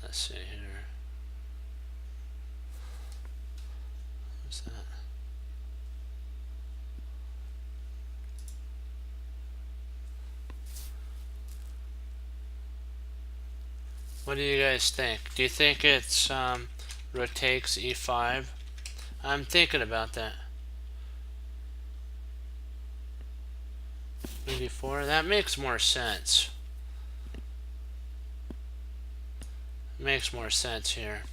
Let's see here. What's that? What do you guys think? Do you think it's rook takes e5? I'm thinking about that. e4? That makes more sense. Makes more sense here.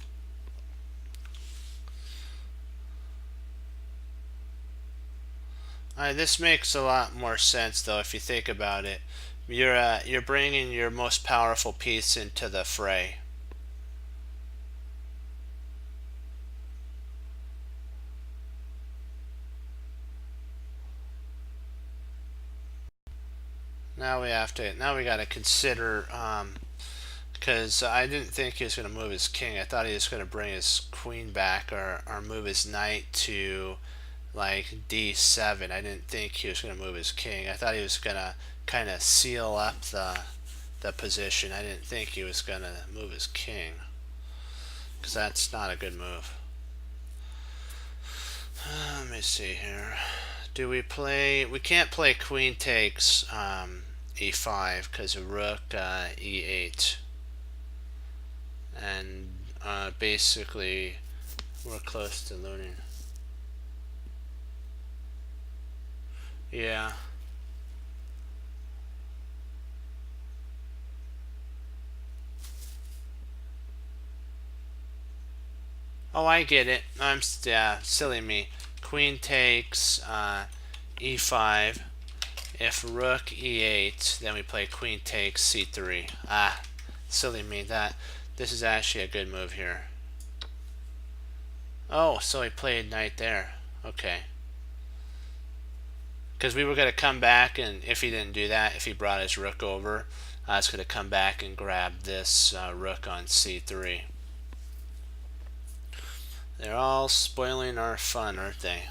This makes a lot more sense though if you think about it. You're bringing your most powerful piece into the fray. Now we got to consider because I didn't think he was going to move his king. I thought he was going to bring his queen back or move his knight to like d7. I didn't think he was going to move his king. I thought he was going to kind of seal up the position. I didn't think he was going to move his king because that's not a good move. Let me see here. Do we play? We can't play queen takes e5 because of rook e8, and basically we're close to looting. Yeah. Oh, I get it. Yeah, silly me. Queen takes e5. If rook e8, then we play queen takes c3. Ah, silly me. This is actually a good move here. Oh, so he played knight there. Okay. Because we were going to come back, and if he didn't do that, if he brought his rook over, I was going to come back and grab this rook on c3. They're all spoiling our fun, aren't they?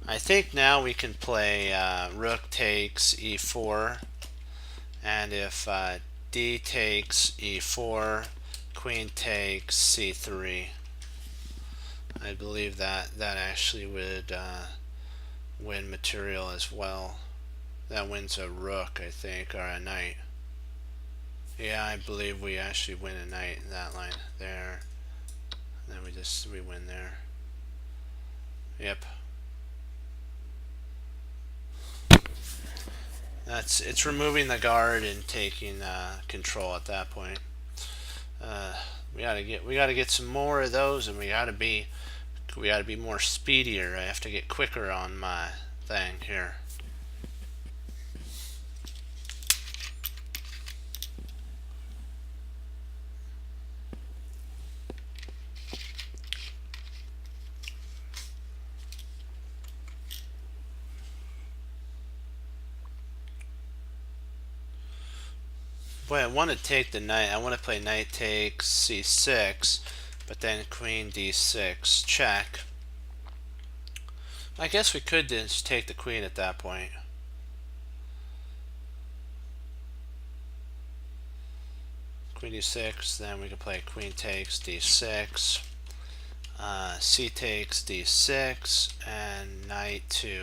I think now we can play rook takes e4, and if d takes e4, queen takes c3. I believe that actually would win material as well. That wins a rook, I think, or a knight. Yeah, I believe we actually win a knight in that line there. And then we win there. Yep. It's removing the guard and taking control at that point. We gotta get some more of those, and we gotta be more speedier. I have to get quicker on my thing here. Boy, I want to take the knight. I want to play knight takes c6, but then queen d6 check. I guess we could just take the queen at that point. Queen d6, then we can play queen takes d6, c takes d6, and knight to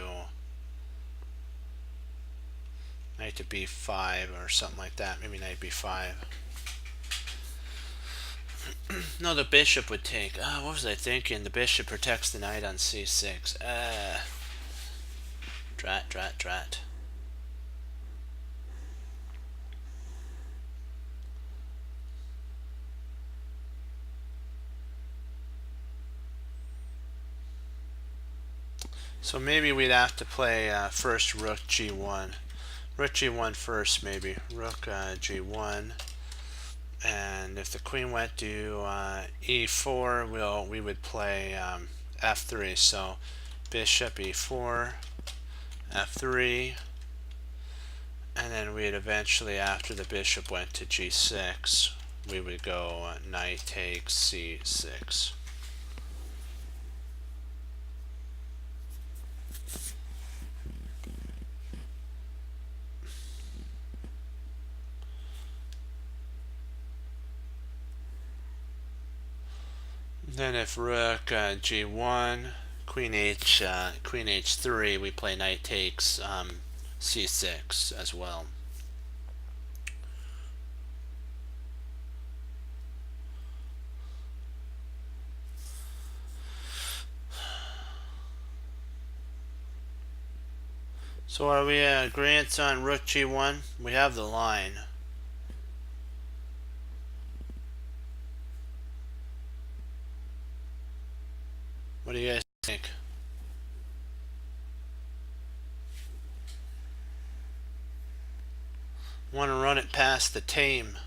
b5 or something like that. Maybe knight b5. No, the bishop would take. What was I thinking? The bishop protects the knight on c6. Drat. So maybe we'd have to play first rook g1. Rook g1 first, maybe. Rook g1. And if the queen went to e4, we would play f3. So bishop e4, f3, and then we'd eventually, after the bishop went to g6, we would go knight takes c6. Then if rook g1, queen h3, we play knight takes c6 as well. So are we agreeant on rook g1? We have the line. What do you guys think? Want to run it past the tame.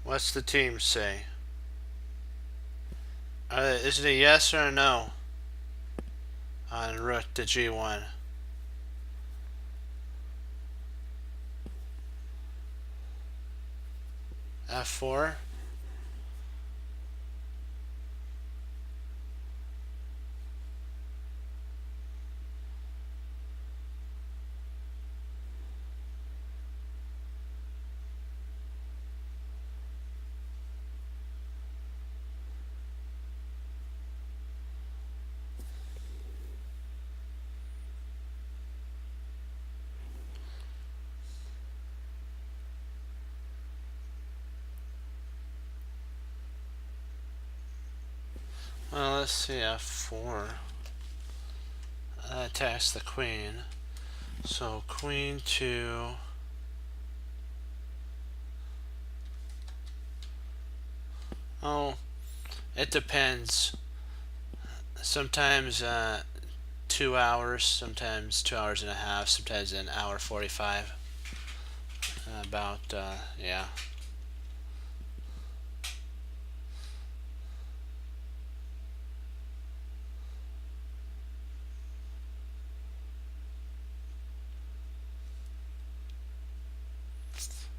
What's the team say? Is it a yes or a no on rook to g1? f4? Well, let's see, f4. That attacks the queen. So queen to... Oh, it depends. Sometimes 2 hours, sometimes 2 hours and a half, sometimes an hour 45. Yeah.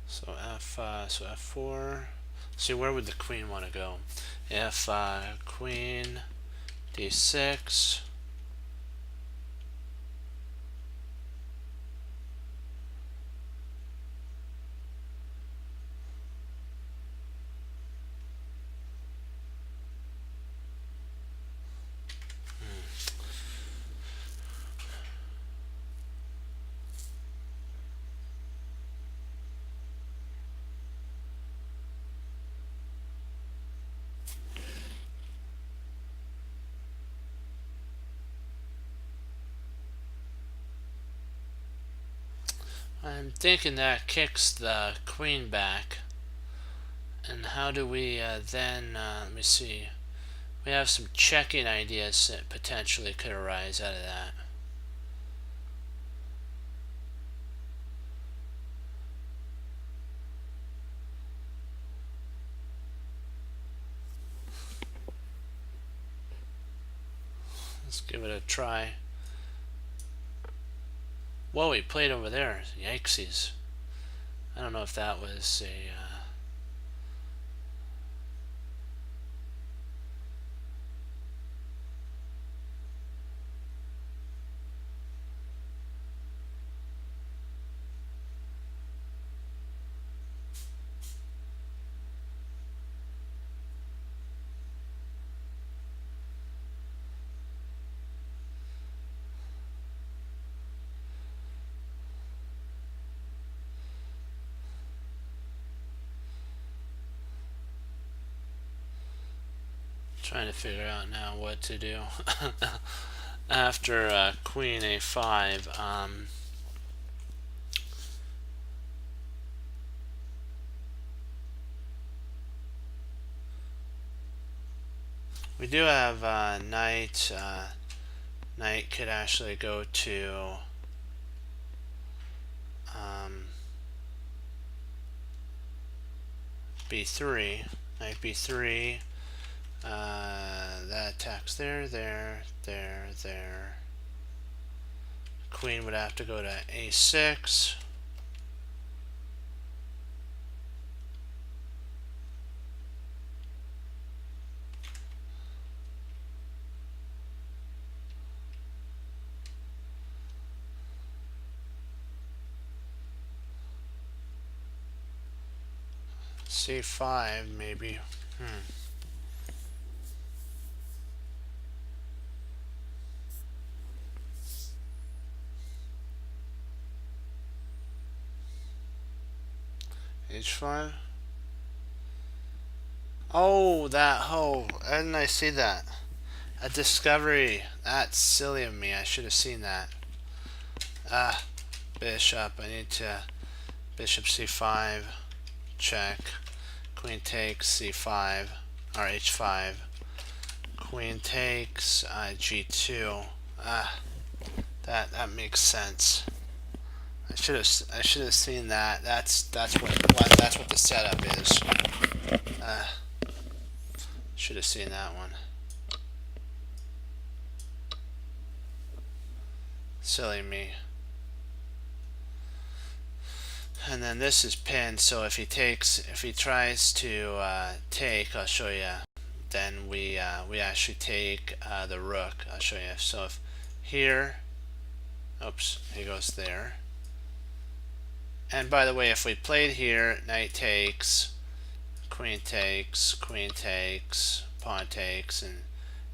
So f4. See, where would the queen want to go? If queen d6. I'm thinking that kicks the queen back. And how do we then, let me see. We have some checking ideas that potentially could arise out of that. Let's give it a try. Whoa, he played over there. Yikesies. I don't know if that was a... trying to figure out now what to do. After queen a5, We do have knight. Knight could actually go to b3. Knight b3. That attacks there, there, there, there. Queen would have to go to a6. c5 maybe. h5. Oh, didn't I see that? A discovery. That's silly of me. I should have seen that. Bishop. I need to. Bishop c5. Check. Queen takes c5 or h5. Queen takes g2. That makes sense. I should have seen that. That's what the setup is. Should have seen that one. Silly me. And then this is pinned, so if he tries to take, I'll show you. Then we actually take the rook. I'll show you. So if here, oops, he goes there. And by the way, if we played here, knight takes, queen takes, pawn takes, and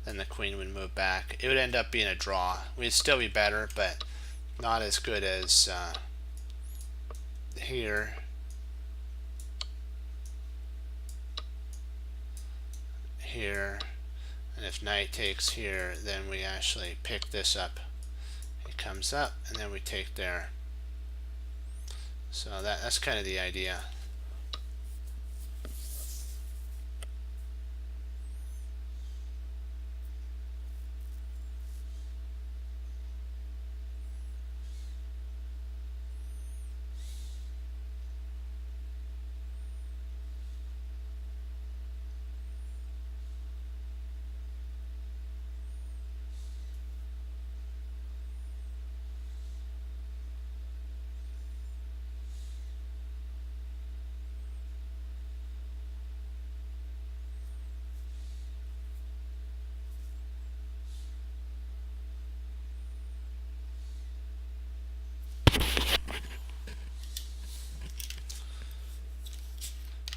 then the queen would move back. It would end up being a draw. We'd still be better, but not as good as here. Here. And if knight takes here, then we actually pick this up. It comes up, and then we take there. So that's kind of the idea.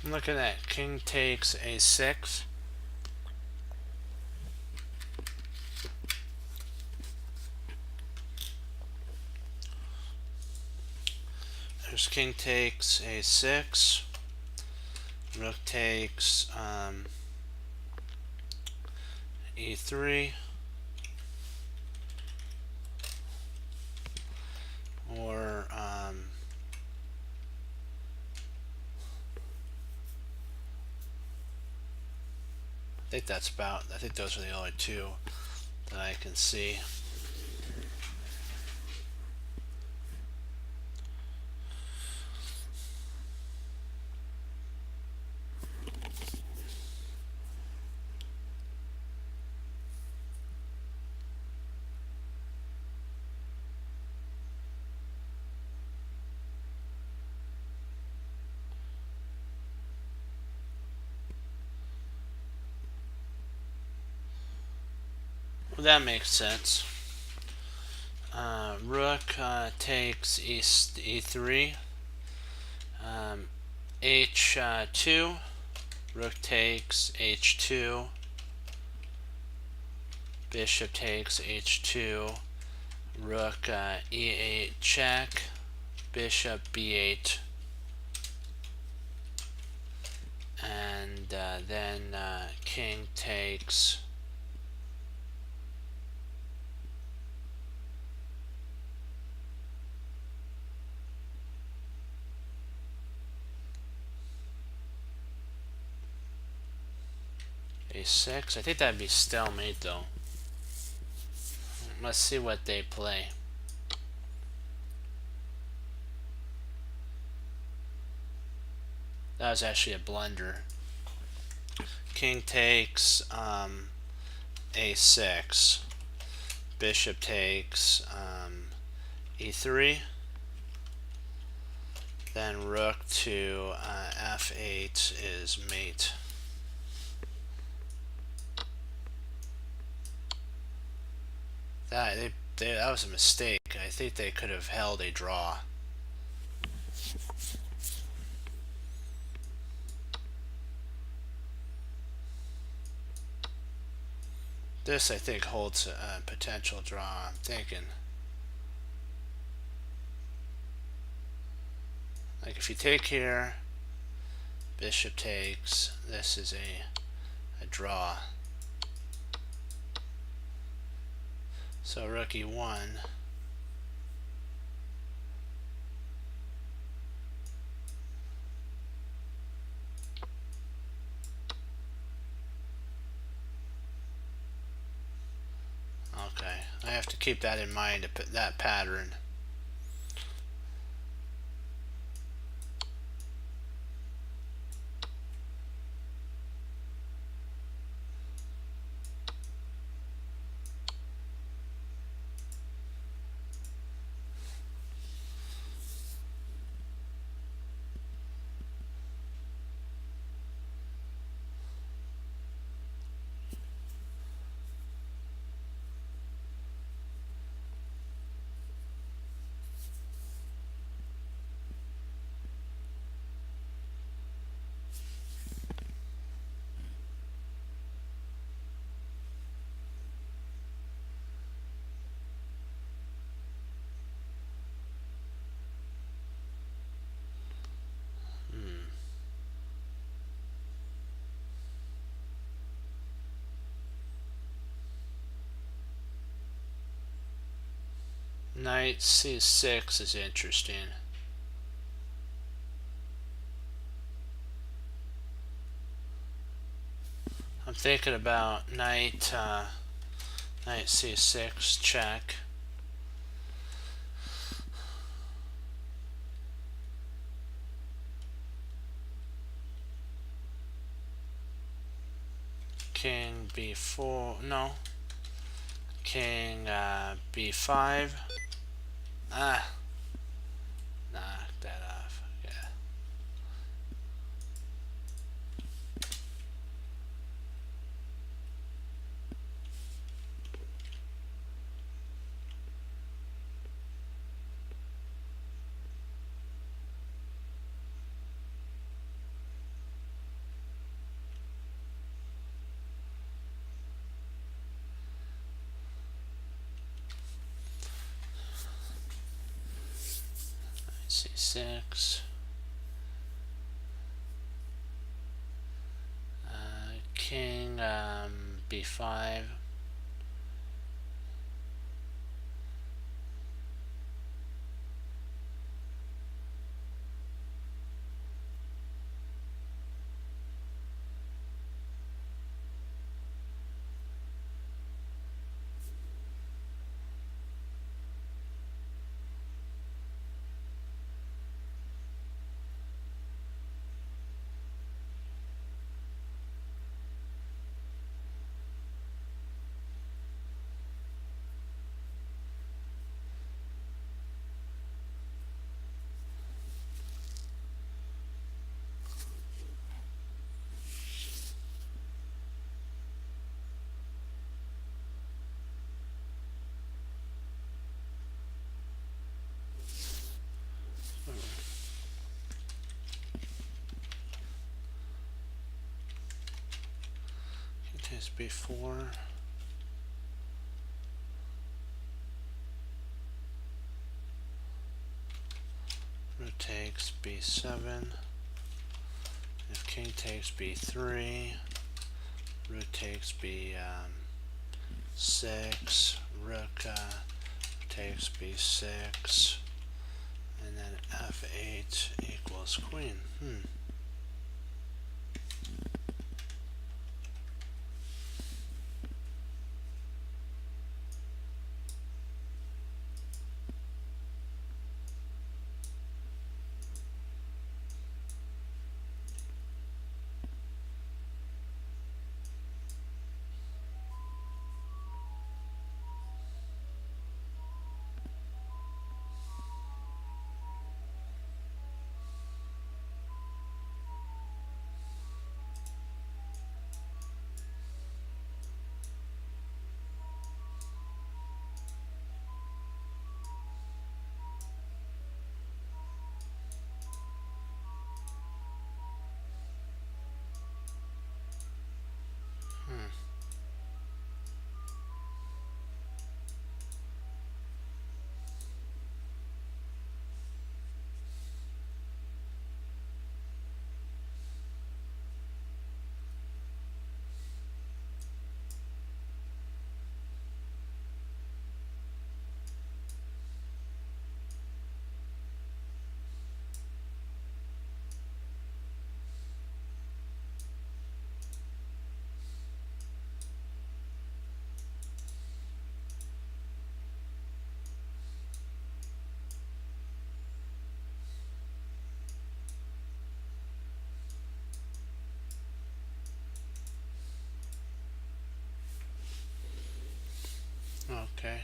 I'm looking at king takes a6. There's king takes a6. Rook takes e3. Or I think those are the only two that I can see. Well, that makes sense. Rook takes e3. h2. Rook takes h2. Bishop takes h2. Rook e8 check. Bishop b8. And then king takes a6. I think that'd be stalemate though. Let's see what they play. That was actually a blunder. King takes a6. Bishop takes e3. Then rook to f8 is mate. That was a mistake. I think they could have held a draw. This, I think, holds a potential draw, I'm thinking. Like if you take here, bishop takes, this is a draw. So rook e1. Okay, I have to keep that in mind to put that pattern. Knight c6 is interesting. I'm thinking about knight c6 check. King b4, no. King b5. Knock that off. Yeah. c6. King b5. Takes b4. Rook takes b7. If king takes b3, rook takes b6, rook takes b6, and then f8 equals queen. Okay.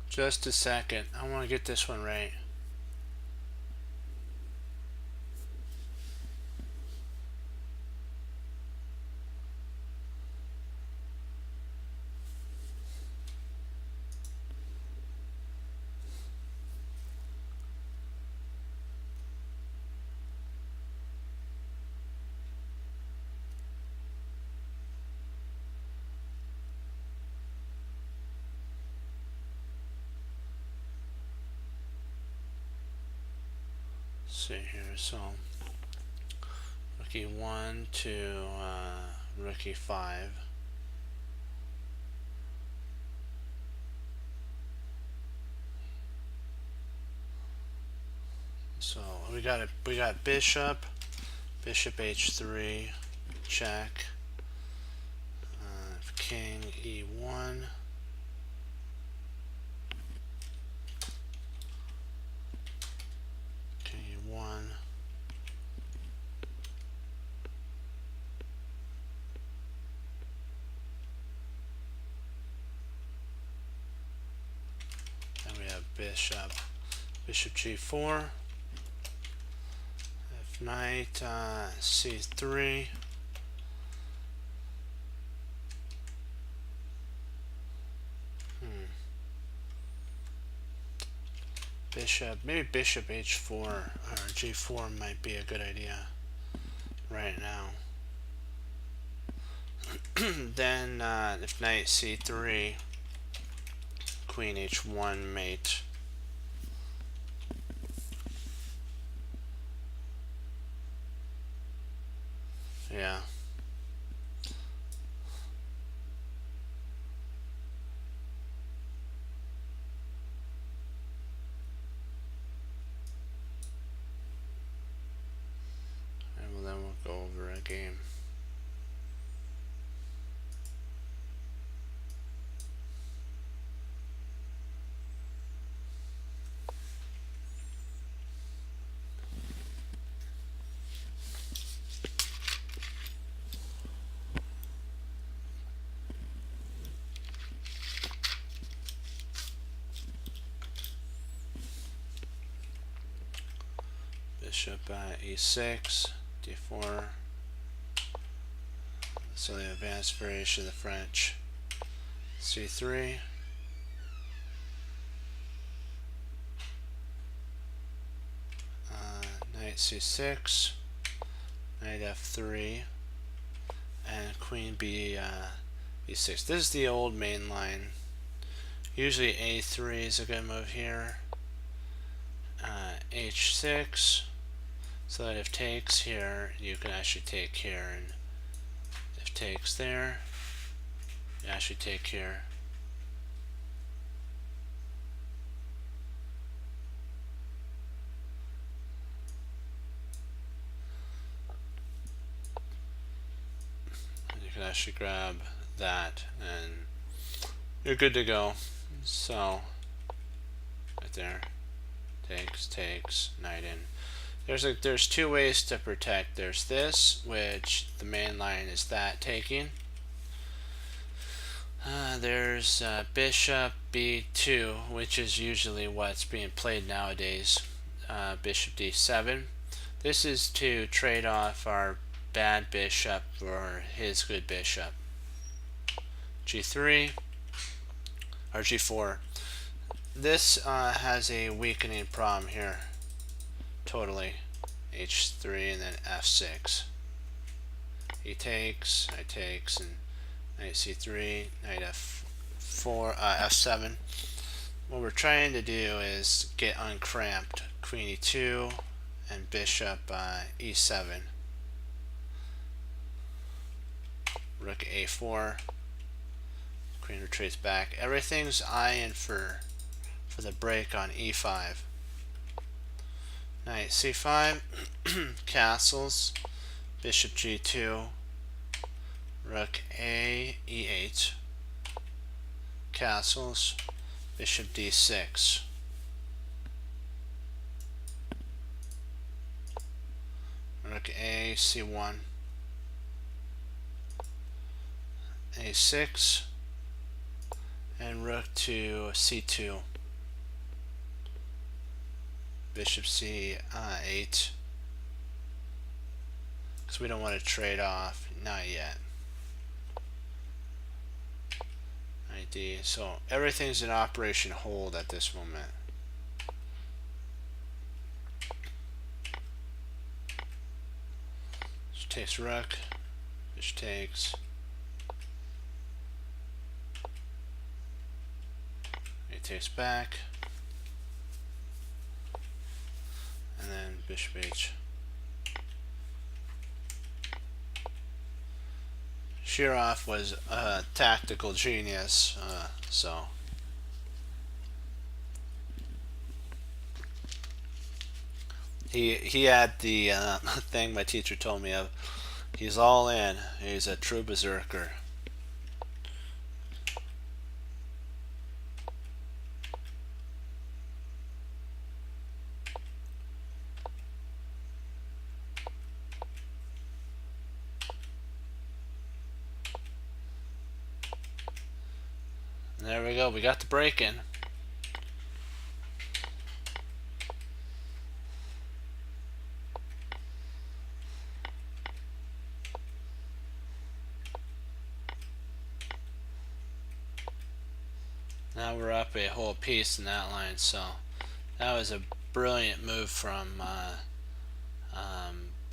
Just a second. I want to get this one right. Let's see here. So rookie 1 to rookie 5. So we got bishop h3, check. King e1. King e1. And we have bishop g4. F knight c3. Maybe bishop h4 or g4 might be a good idea right now. Then if knight c3, queen h1 mate. Yeah. And then we'll go over a game. Bishop e6, d4. So the advanced variation of the French. c3. Knight c6, knight f3, and queen b6. This is the old main line. Usually a3 is a good move here. h6, so that if takes here, you can actually take here, and if takes there, you actually take here. You can actually grab that, and you're good to go. So right there, takes, knight in. There's two ways to protect. There's this, which the main line is that taking. There's bishop b2, which is usually what's being played nowadays. Bishop d7. This is to trade off our bad bishop for his good bishop. g3 or g4. This has a weakening problem here. Totally. h3 and then f6. He takes, I takes, and knight c3, knight f4, f7. What we're trying to do is get uncramped. Queen e2 and bishop e7. Rook a4, Queen retreats back. Everything's eyeing for the break on e5. Knight c5, castles, bishop g2, rook a, e8, castles, bishop d6. Rook a, c1, a6, and rook to c2. Bishop c8. Because we don't want to trade off. Not yet. ID. So everything's in Operation Hold at this moment. So takes rook. Bishop takes. He takes back. And then bishop h. Shirov was a tactical genius, so he had the thing my teacher told me of. He's all in. He's a true berserker. There we go. We got the break in. Now we're up a whole piece in that line, so that was a brilliant move from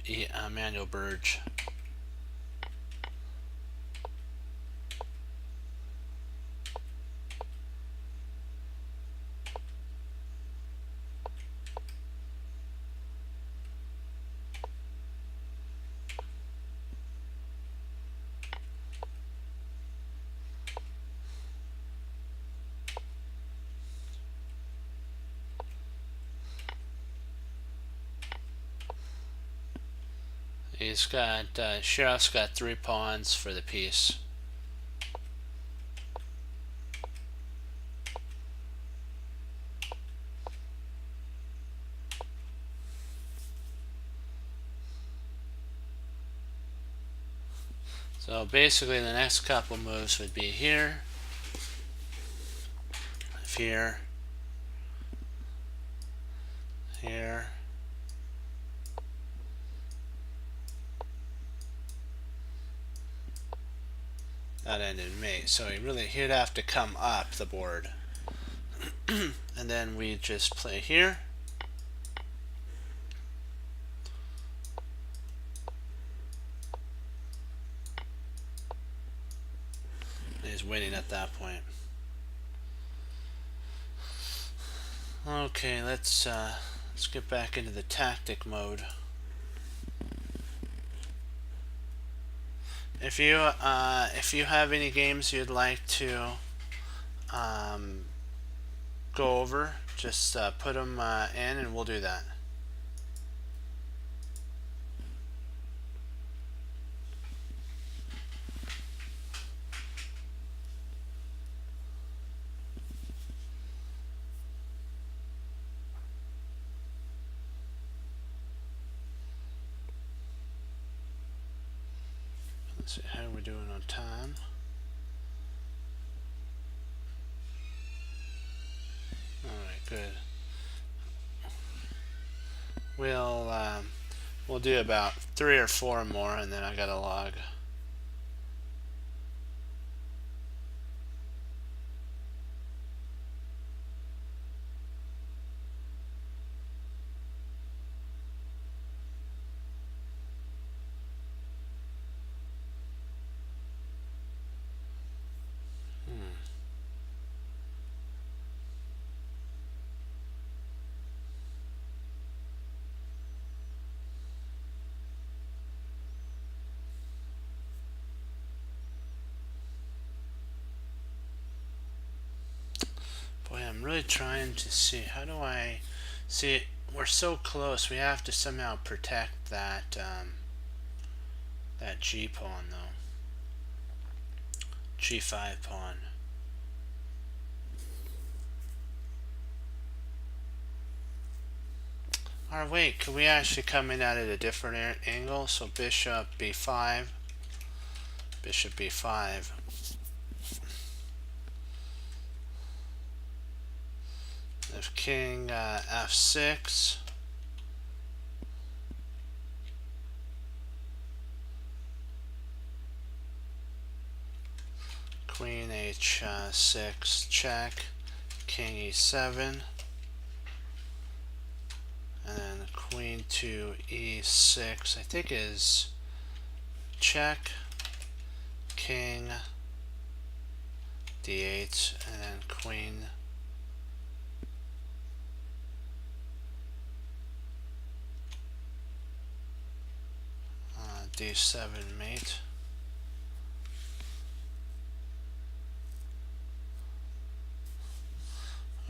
Emanuel Berge. He's got Shirov's got 3 pawns for the piece. So basically the next couple moves would be here, here, here, that ended mate. So he'd have to come up the board. And then we just play here. He's winning at that point. Okay, let's get back into the tactic mode. If you have any games you'd like to go over, just put them in and we'll do that. Let's see, how are we doing on time? Alright, good. We'll do about 3 or 4 more and then I gotta log. I'm really trying to see, how do I see, we're so close. We have to somehow protect that that G pawn though. G5 pawn. Or wait, could we actually come in at it a different angle? So bishop b5, bishop b5. If king f6, queen h6 check, king e7, and then queen to e6 I think is check, king d8, and then queen d7 mate.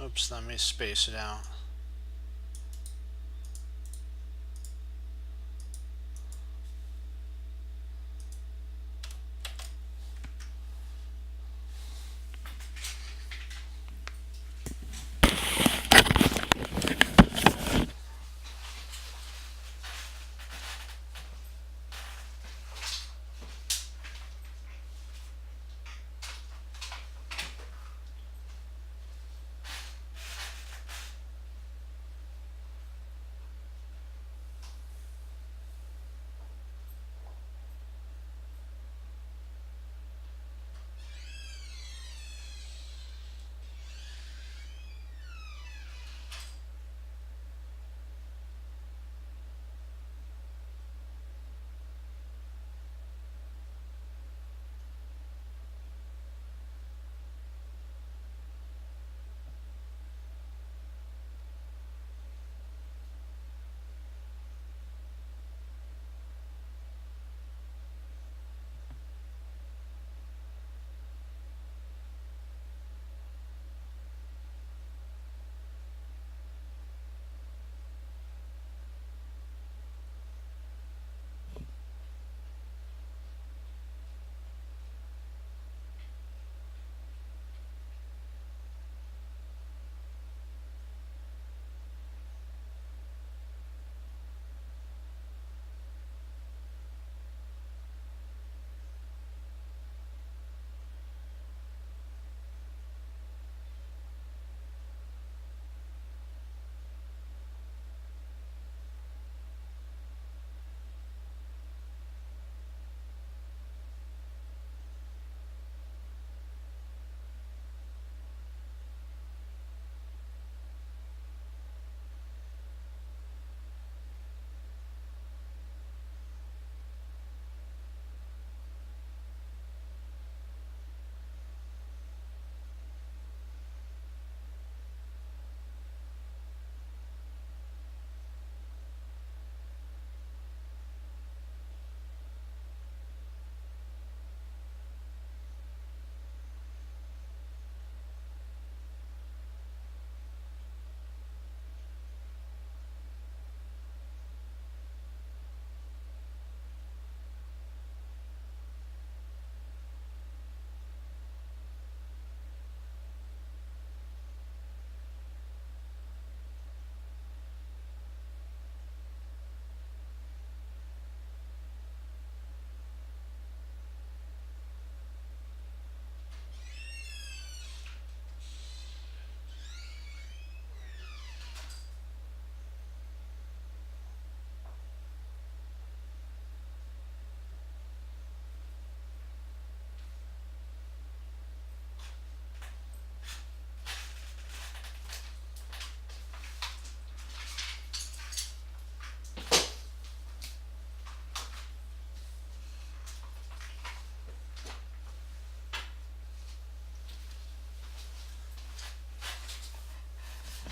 Oops, let me space it out.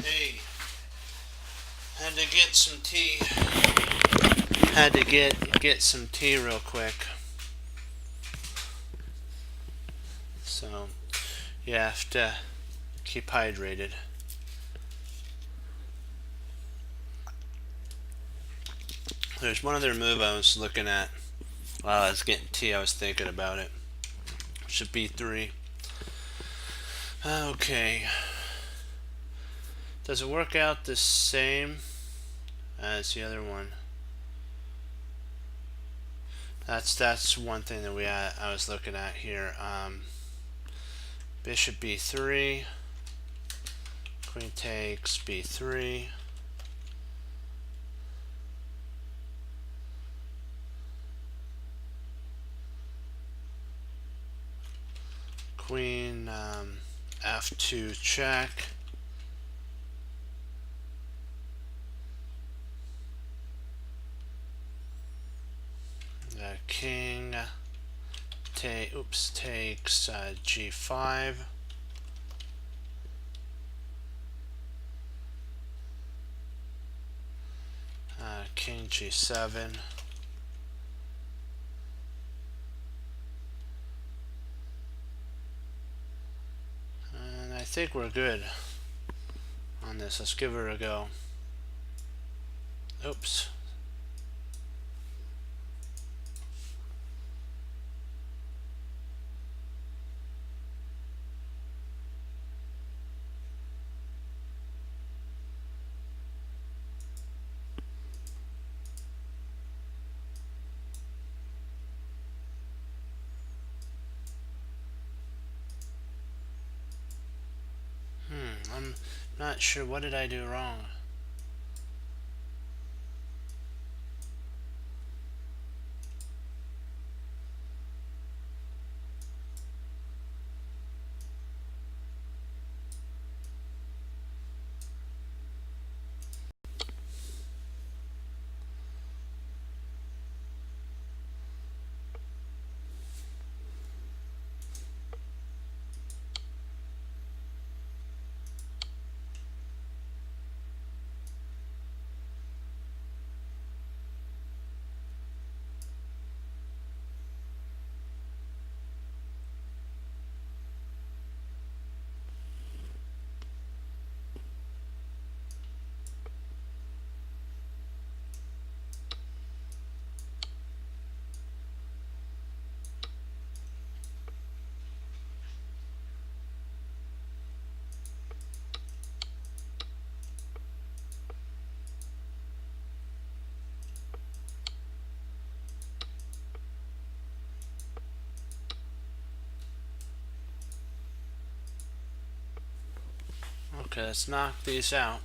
Hey, had to get some tea. Had to get some tea real quick. So you have to keep hydrated. There's one other move I was looking at while I was getting tea. I was thinking about it. Should B3. Okay. Does it work out the same as the other one? That's one thing that I was looking at here. Bishop B3. Queen takes B3. Queen F2 check. The king takes G5. King G7. And I think we're good on this. Let's give her a go. Oops. I'm not sure. What did I do wrong? Okay, let's knock these out.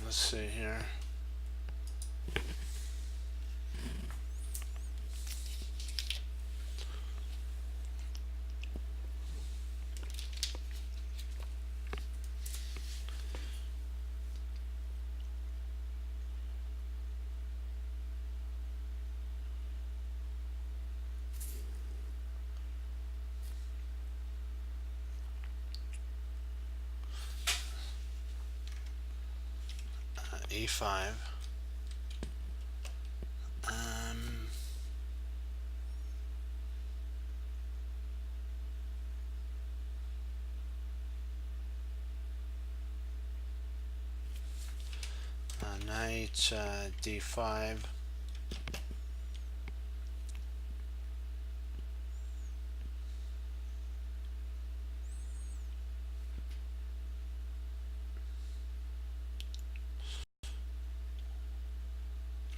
Let's see here. E5. Knight D5.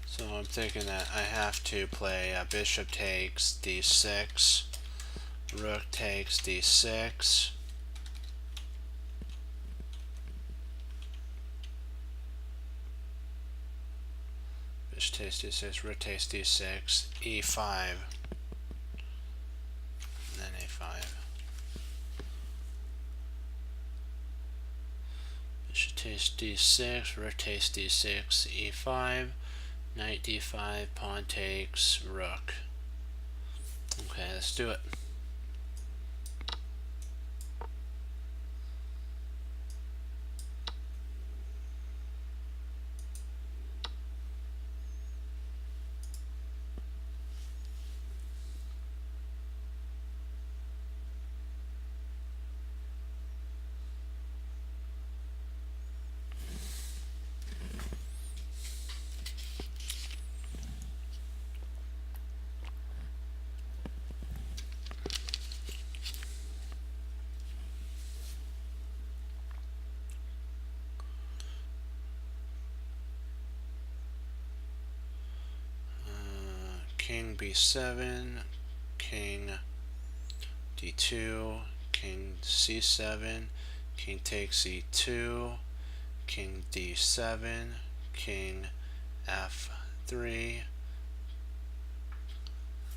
So I'm thinking that I have to play bishop takes D6, rook takes D6, bishop takes D6, rook takes D6, E5. takes d6, rook takes d6, e5, knight d5, pawn takes rook. Okay, let's do it. King b7, king d2, king c7, king takes e2, king d7, king f3.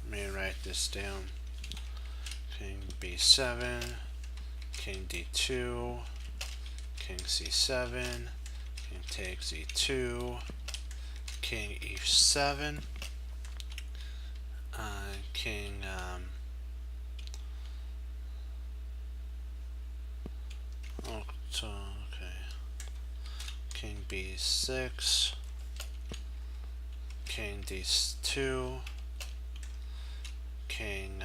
Let me write this down. King b7, king d2, king c7, king takes e2, king e7, king okay, king b6, king d2, king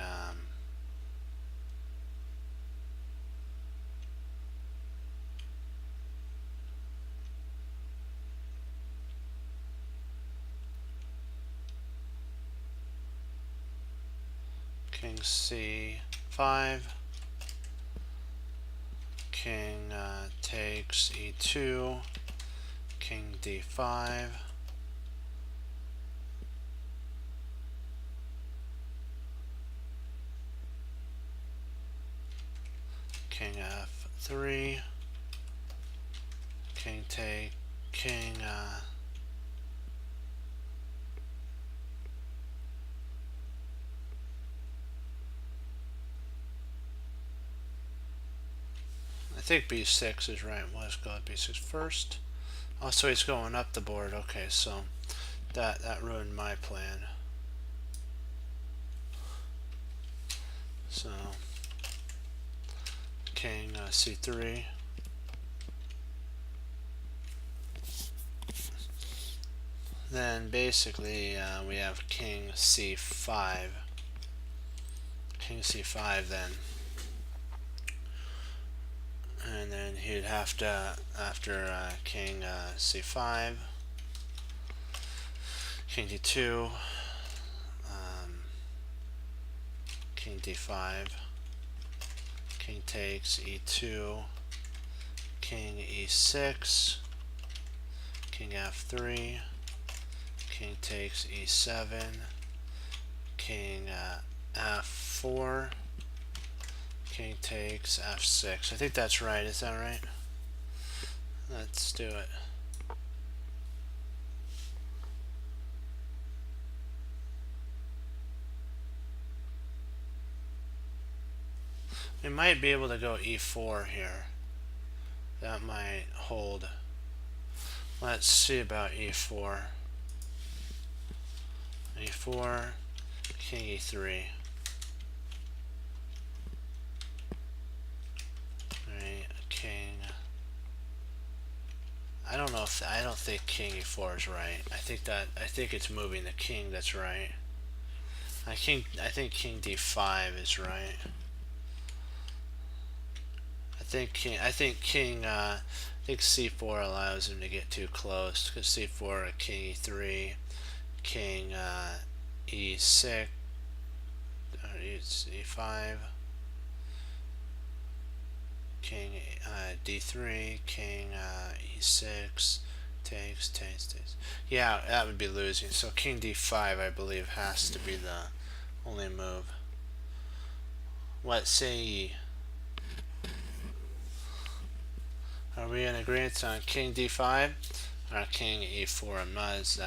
king c5, king takes e2, king d5, king f3, king take, king I think b6 is right. Let's go with b6 first. Oh, so he's going up the board. Okay, so that ruined my plan. So king c3. Then basically we have king c5. King c5 then. And then he'd have to, after king c5, king d2, king d5, king takes e2, king e6, king f3, king takes e7, king f4, king takes f6. I think that's right. Is that right? Let's do it. We might be able to go e4 here. That might hold. Let's see about e4. e4, king e3. Right, king. I don't know if I don't think king e4 is right. I think it's moving the king that's right. I think king d5 is right. I think c4 allows him to get too close, because c4, king e3, king e6, or e5, king d3, king e6, takes. Yeah, that would be losing. So king d5, I believe, has to be the only move. What say ye? Are we in agreement on king d5 or king e4? I'm not as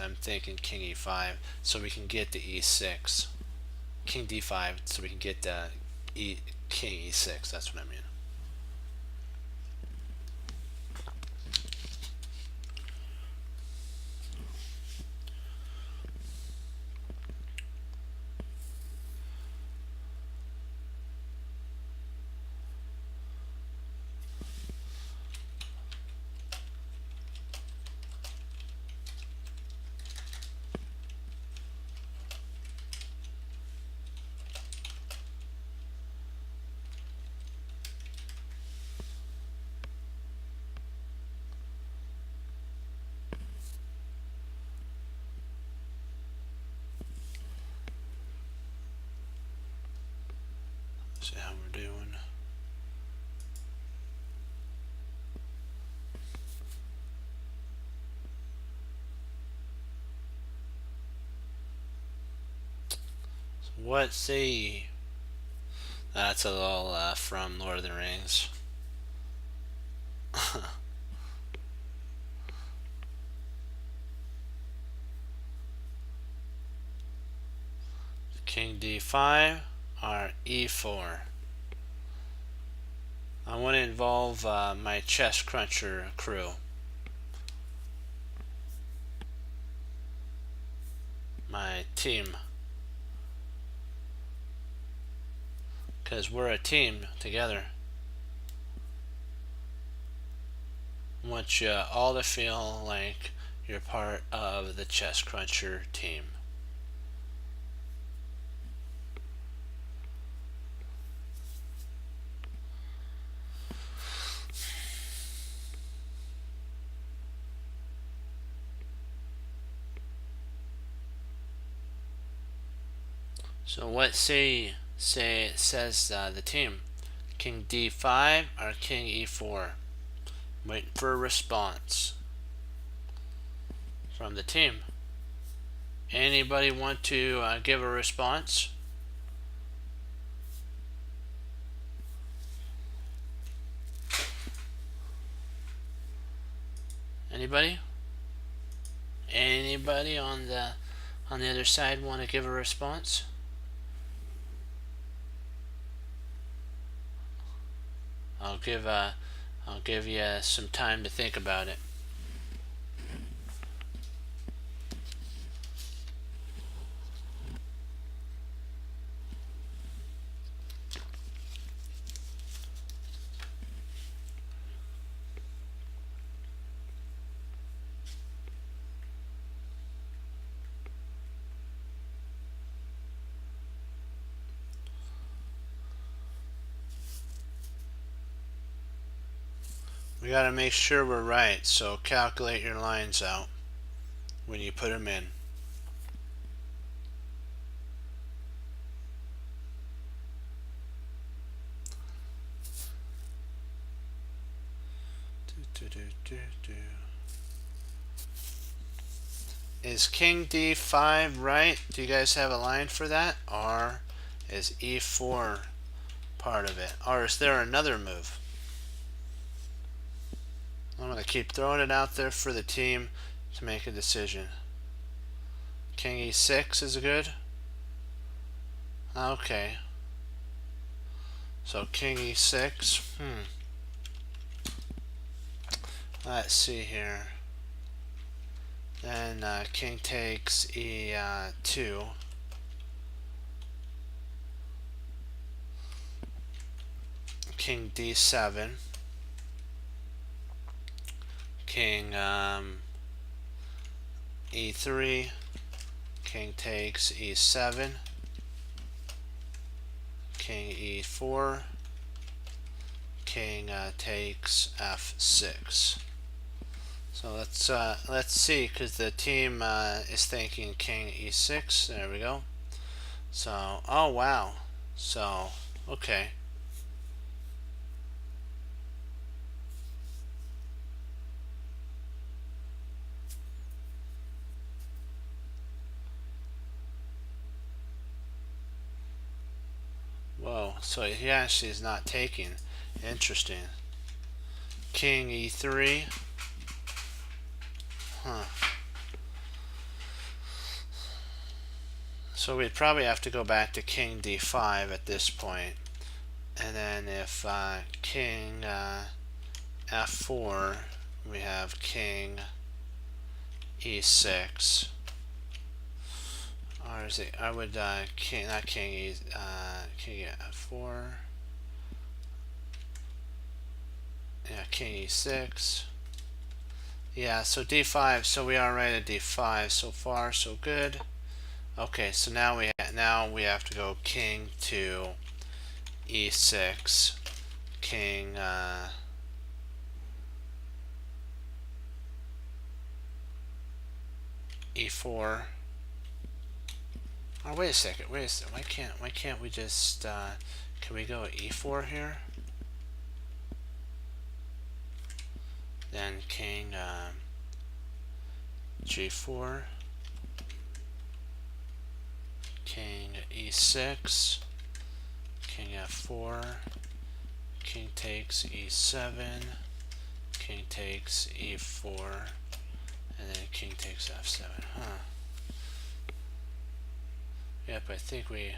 I'm thinking king e5 so we can get the e6. King d5 so we can get the king e6. That's what I mean. See how we're doing. So what say? That's a little from Lord of the Rings. King d5 or e4. I want to involve my chess cruncher crew. My team. Because we're a team together. I want you all to feel like you're part of the chess cruncher team. So what says the team? King d5 or king e4? Waiting for a response from the team. Anybody want to give a response? Anybody? Anybody on the other side want to give a response? I'll give you some time to think about it. We got to make sure we're right, so calculate your lines out when you put them in. Is king d5 right? Do you guys have a line for that? Or is e4 part of it? Or is there another move? I'm going to keep throwing it out there for the team to make a decision. King e6 is good? Okay. So king e6. Let's see here. Then king takes e2. King d7. King e3. King takes e7. King e4. King takes f6. So let's see, because the team is thinking king e6. There we go. So, oh wow. So, okay. Whoa. So he actually is not taking. Interesting. King e3. Huh. So we'd probably have to go back to king d5 at this point. And then if king f4, we have king e6. Or is it? I would king, not king e, king f4. Yeah, king e6. Yeah, so d5. So we are right at d5 so far. So good. Okay, so now we have to go king to e6, king e4. Oh, wait a second. Why can't we just Can we go e4 here? Then king g4, king e6, king f4, king takes e7, king takes e4, and then king takes f7. Huh. Yep, I think we...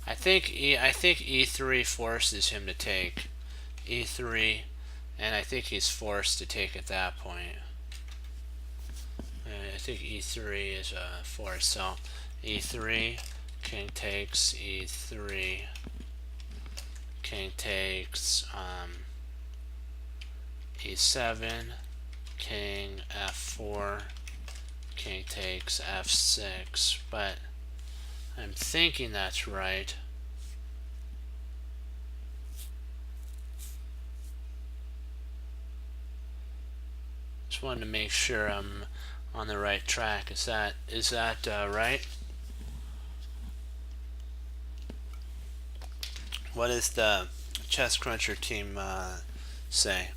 I think e3 forces him to take e3, and I think he's forced to take at that point. I think e3 is a force, so e3, king takes e3, king takes e7, king f4, king takes f6, but I'm thinking that's right. Just wanted to make sure I'm on the right track. Is that right? What does the Chess Cruncher team say?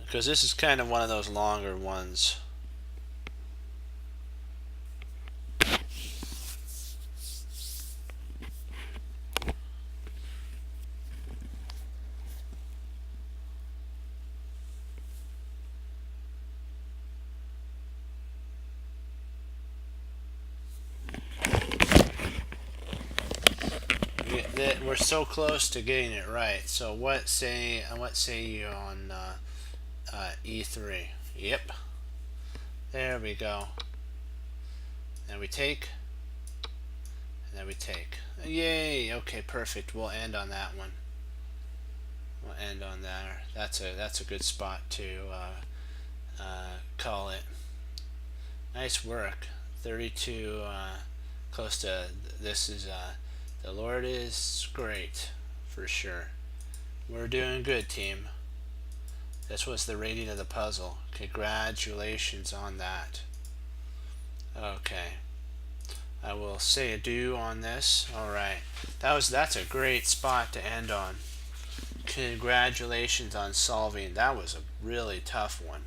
Because this is kind of one of those longer ones. We're so close to getting it right. So what say you on e3? Yep. There we go. And we take. And then we take. Yay! Okay, perfect. We'll end on that one. We'll end on there. That's a good spot to call it. Nice work. 32 close to this is the Lord is great for sure. We're doing good, team. This was the rating of the puzzle. Congratulations on that. Okay. I will say adieu on this. Alright. That's a great spot to end on. Congratulations on solving. That was a really tough one.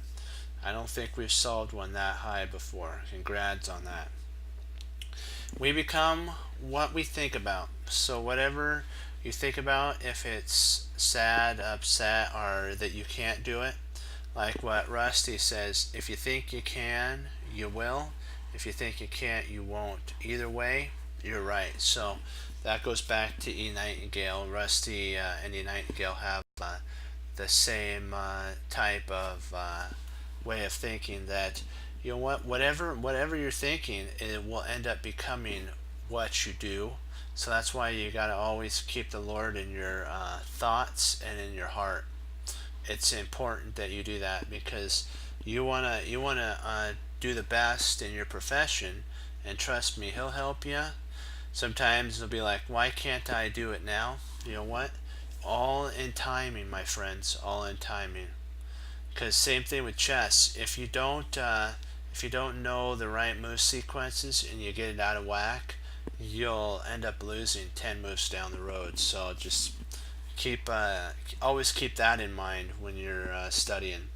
I don't think we've solved one that high before. Congrats on that. We become what we think about. So whatever you think about, if it's sad, upset, or that you can't do it, like what Rusty says, if you think you can, you will. If you think you can't, you won't. Either way, you're right. So that goes back to E. Nightingale. Rusty and E. Nightingale have the same type of way of thinking, that you know what, whatever you're thinking, it will end up becoming what you do. So that's why you got to always keep the Lord in your thoughts and in your heart. It's important that you do that, because you wanna do the best in your profession, and trust me, He'll help you. Sometimes it'll be like, why can't I do it now? You know what? All in timing, my friends. All in timing. Because same thing with chess. If you don't know the right move sequences and you get it out of whack, you'll end up losing 10 moves down the road. So just always keep that in mind when you're studying.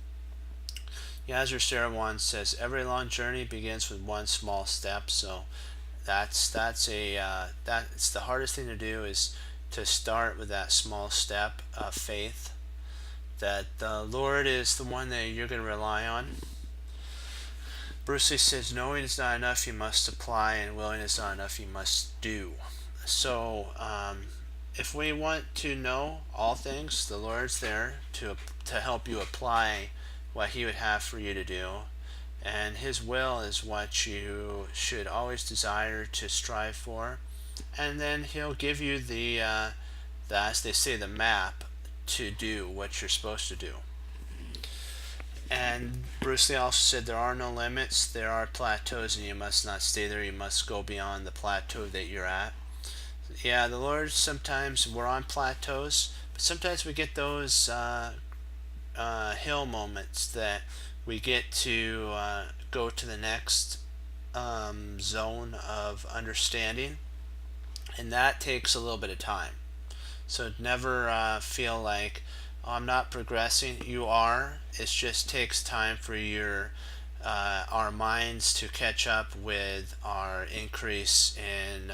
Yazir Sarawan says every long journey begins with one small step. So that's the hardest thing to do, is to start with that small step of faith, that the Lord is the one that you're going to rely on. Bruce Lee says, knowing is not enough, you must apply, and willing is not enough, you must do. So if we want to know all things, the Lord's there to help you apply what He would have for you to do. And His will is what you should always desire to strive for. And then He'll give you the as they say, the map to do what you're supposed to do. And Bruce Lee also said there are no limits, there are plateaus, and you must not stay there. You must go beyond the plateau that you're at. Yeah, the Lord, sometimes we're on plateaus, but sometimes we get those hill moments that we get to go to the next zone of understanding, and that takes a little bit of time. So never feel like, oh, I'm not progressing. You are. It just takes time for our minds to catch up with our increase in,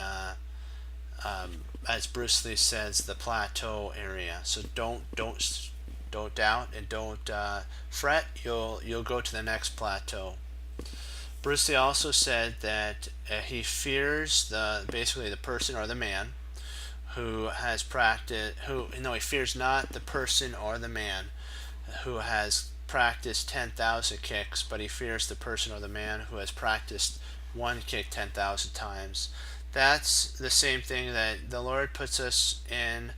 as Bruce Lee says, the plateau area. So don't doubt and don't fret. You'll go to the next plateau. Bruce Lee also said that he fears basically the person or the man who has practiced, who, no, he fears not the person or the man who has practiced 10,000 kicks, but he fears the person or the man who has practiced one kick 10,000 times. That's the same thing, that the Lord puts us in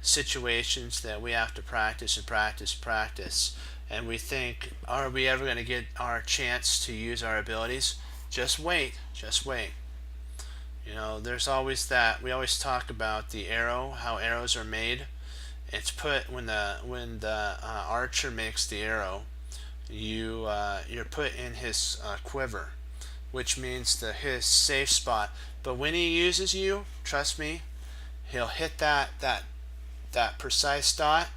situations that we have to practice and practice and practice. And we think, are we ever going to get our chance to use our abilities? Just wait, just wait. You know, there's always that. We always talk about the arrow, how arrows are made. It's put when the archer makes the arrow, you're put in his quiver, which means his safe spot. But when he uses you, trust me, he'll hit that precise dot,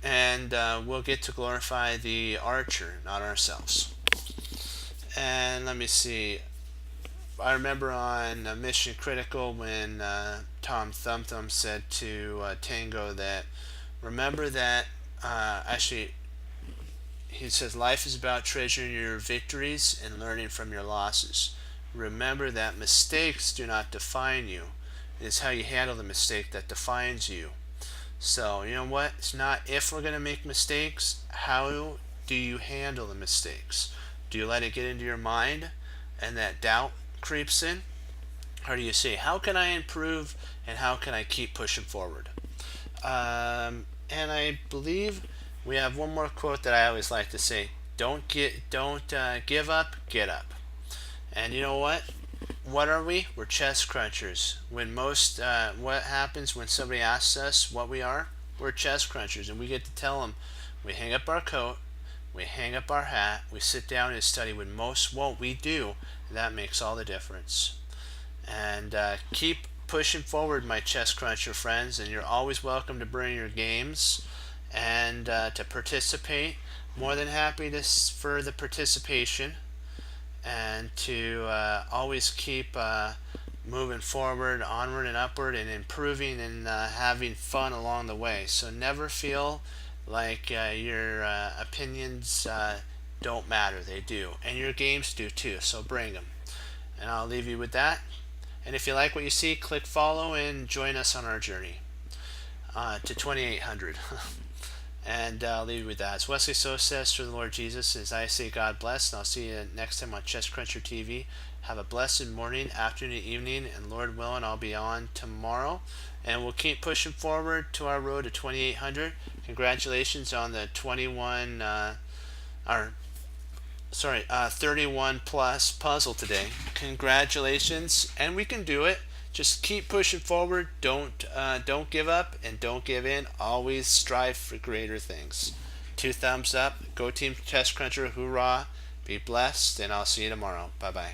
and we'll get to glorify the archer, not ourselves. And let me see. I remember on Mission Critical when Tom Thumb Thumb said to Tango that, remember that, actually, he says, life is about treasuring your victories and learning from your losses. Remember that mistakes do not define you. It is how you handle the mistake that defines you. So, you know what? It's not if we're going to make mistakes, how do you handle the mistakes? Do you let it get into your mind and that doubt creeps in? Or do you say, how can I improve and how can I keep pushing forward? And I believe we have one more quote that I always like to say: don't give up, get up. And you know what? What are we? We're chest crunchers. What happens when somebody asks us what we are? We're chest crunchers, and we get to tell them. We hang up our coat, we hang up our hat, we sit down and study. When most won't, we do. And that makes all the difference. And keep pushing forward, my chest cruncher friends. And you're always welcome to bring your games and to participate. More than happy for the participation, and to always keep moving forward, onward and upward, and improving and having fun along the way. So never feel like your opinions don't matter. They do, and your games do too. So bring them. And I'll leave you with that. And if you like what you see, click follow and join us on our journey to 2800. And I'll leave you with that. As Wesley So says through the Lord Jesus, as I say, God bless, and I'll see you next time on Chest Cruncher TV. Have a blessed morning, afternoon, evening, and Lord willing, I'll be on tomorrow. And we'll keep pushing forward to our road to 2800. Congratulations on the 31 plus puzzle today. Congratulations, and we can do it. Just keep pushing forward. Don't give up and don't give in. Always strive for greater things. 2 thumbs up. Go Team Chest Cruncher. Hoorah. Be blessed, and I'll see you tomorrow. Bye bye.